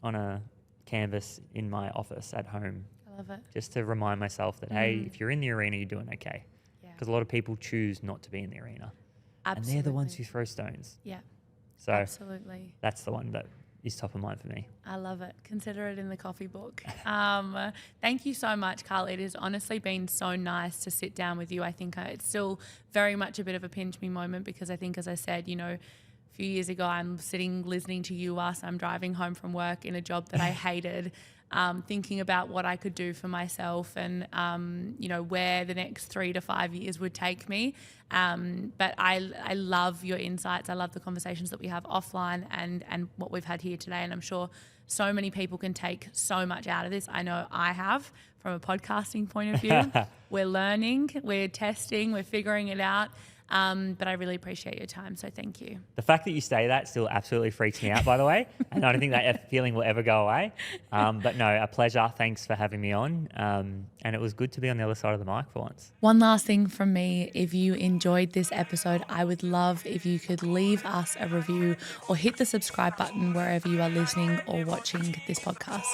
a canvas in my office at home. I love it. Just to remind myself that, hey, if you're in the arena, you're doing okay. Because a lot of people choose not to be in the arena. Absolutely. And they're the ones who throw stones. Yeah. So absolutely. That's the one that is top of mind for me. I love it. Consider it in the coffee book. Thank you so much, Kyle. It has honestly been so nice to sit down with you. I think it's still very much a bit of a pinch me moment, because I think, as I said, you know, a few years ago, I'm sitting listening to you whilst I'm driving home from work in a job that I hated, thinking about what I could do for myself and, you know, where the next 3 to 5 years would take me. But I love your insights. I love the conversations that we have offline and what we've had here today. And I'm sure so many people can take so much out of this. I know I have, from a podcasting point of view. We're learning, we're testing, we're figuring it out. But I really appreciate your time, so thank you. The fact that you say that still absolutely freaks me out, by the way, and I don't think that feeling will ever go away. But no, a pleasure. Thanks for having me on, and it was good to be on the other side of the mic for once. One last thing from me. If you enjoyed this episode, I would love if you could leave us a review or hit the subscribe button wherever you are listening or watching this podcast.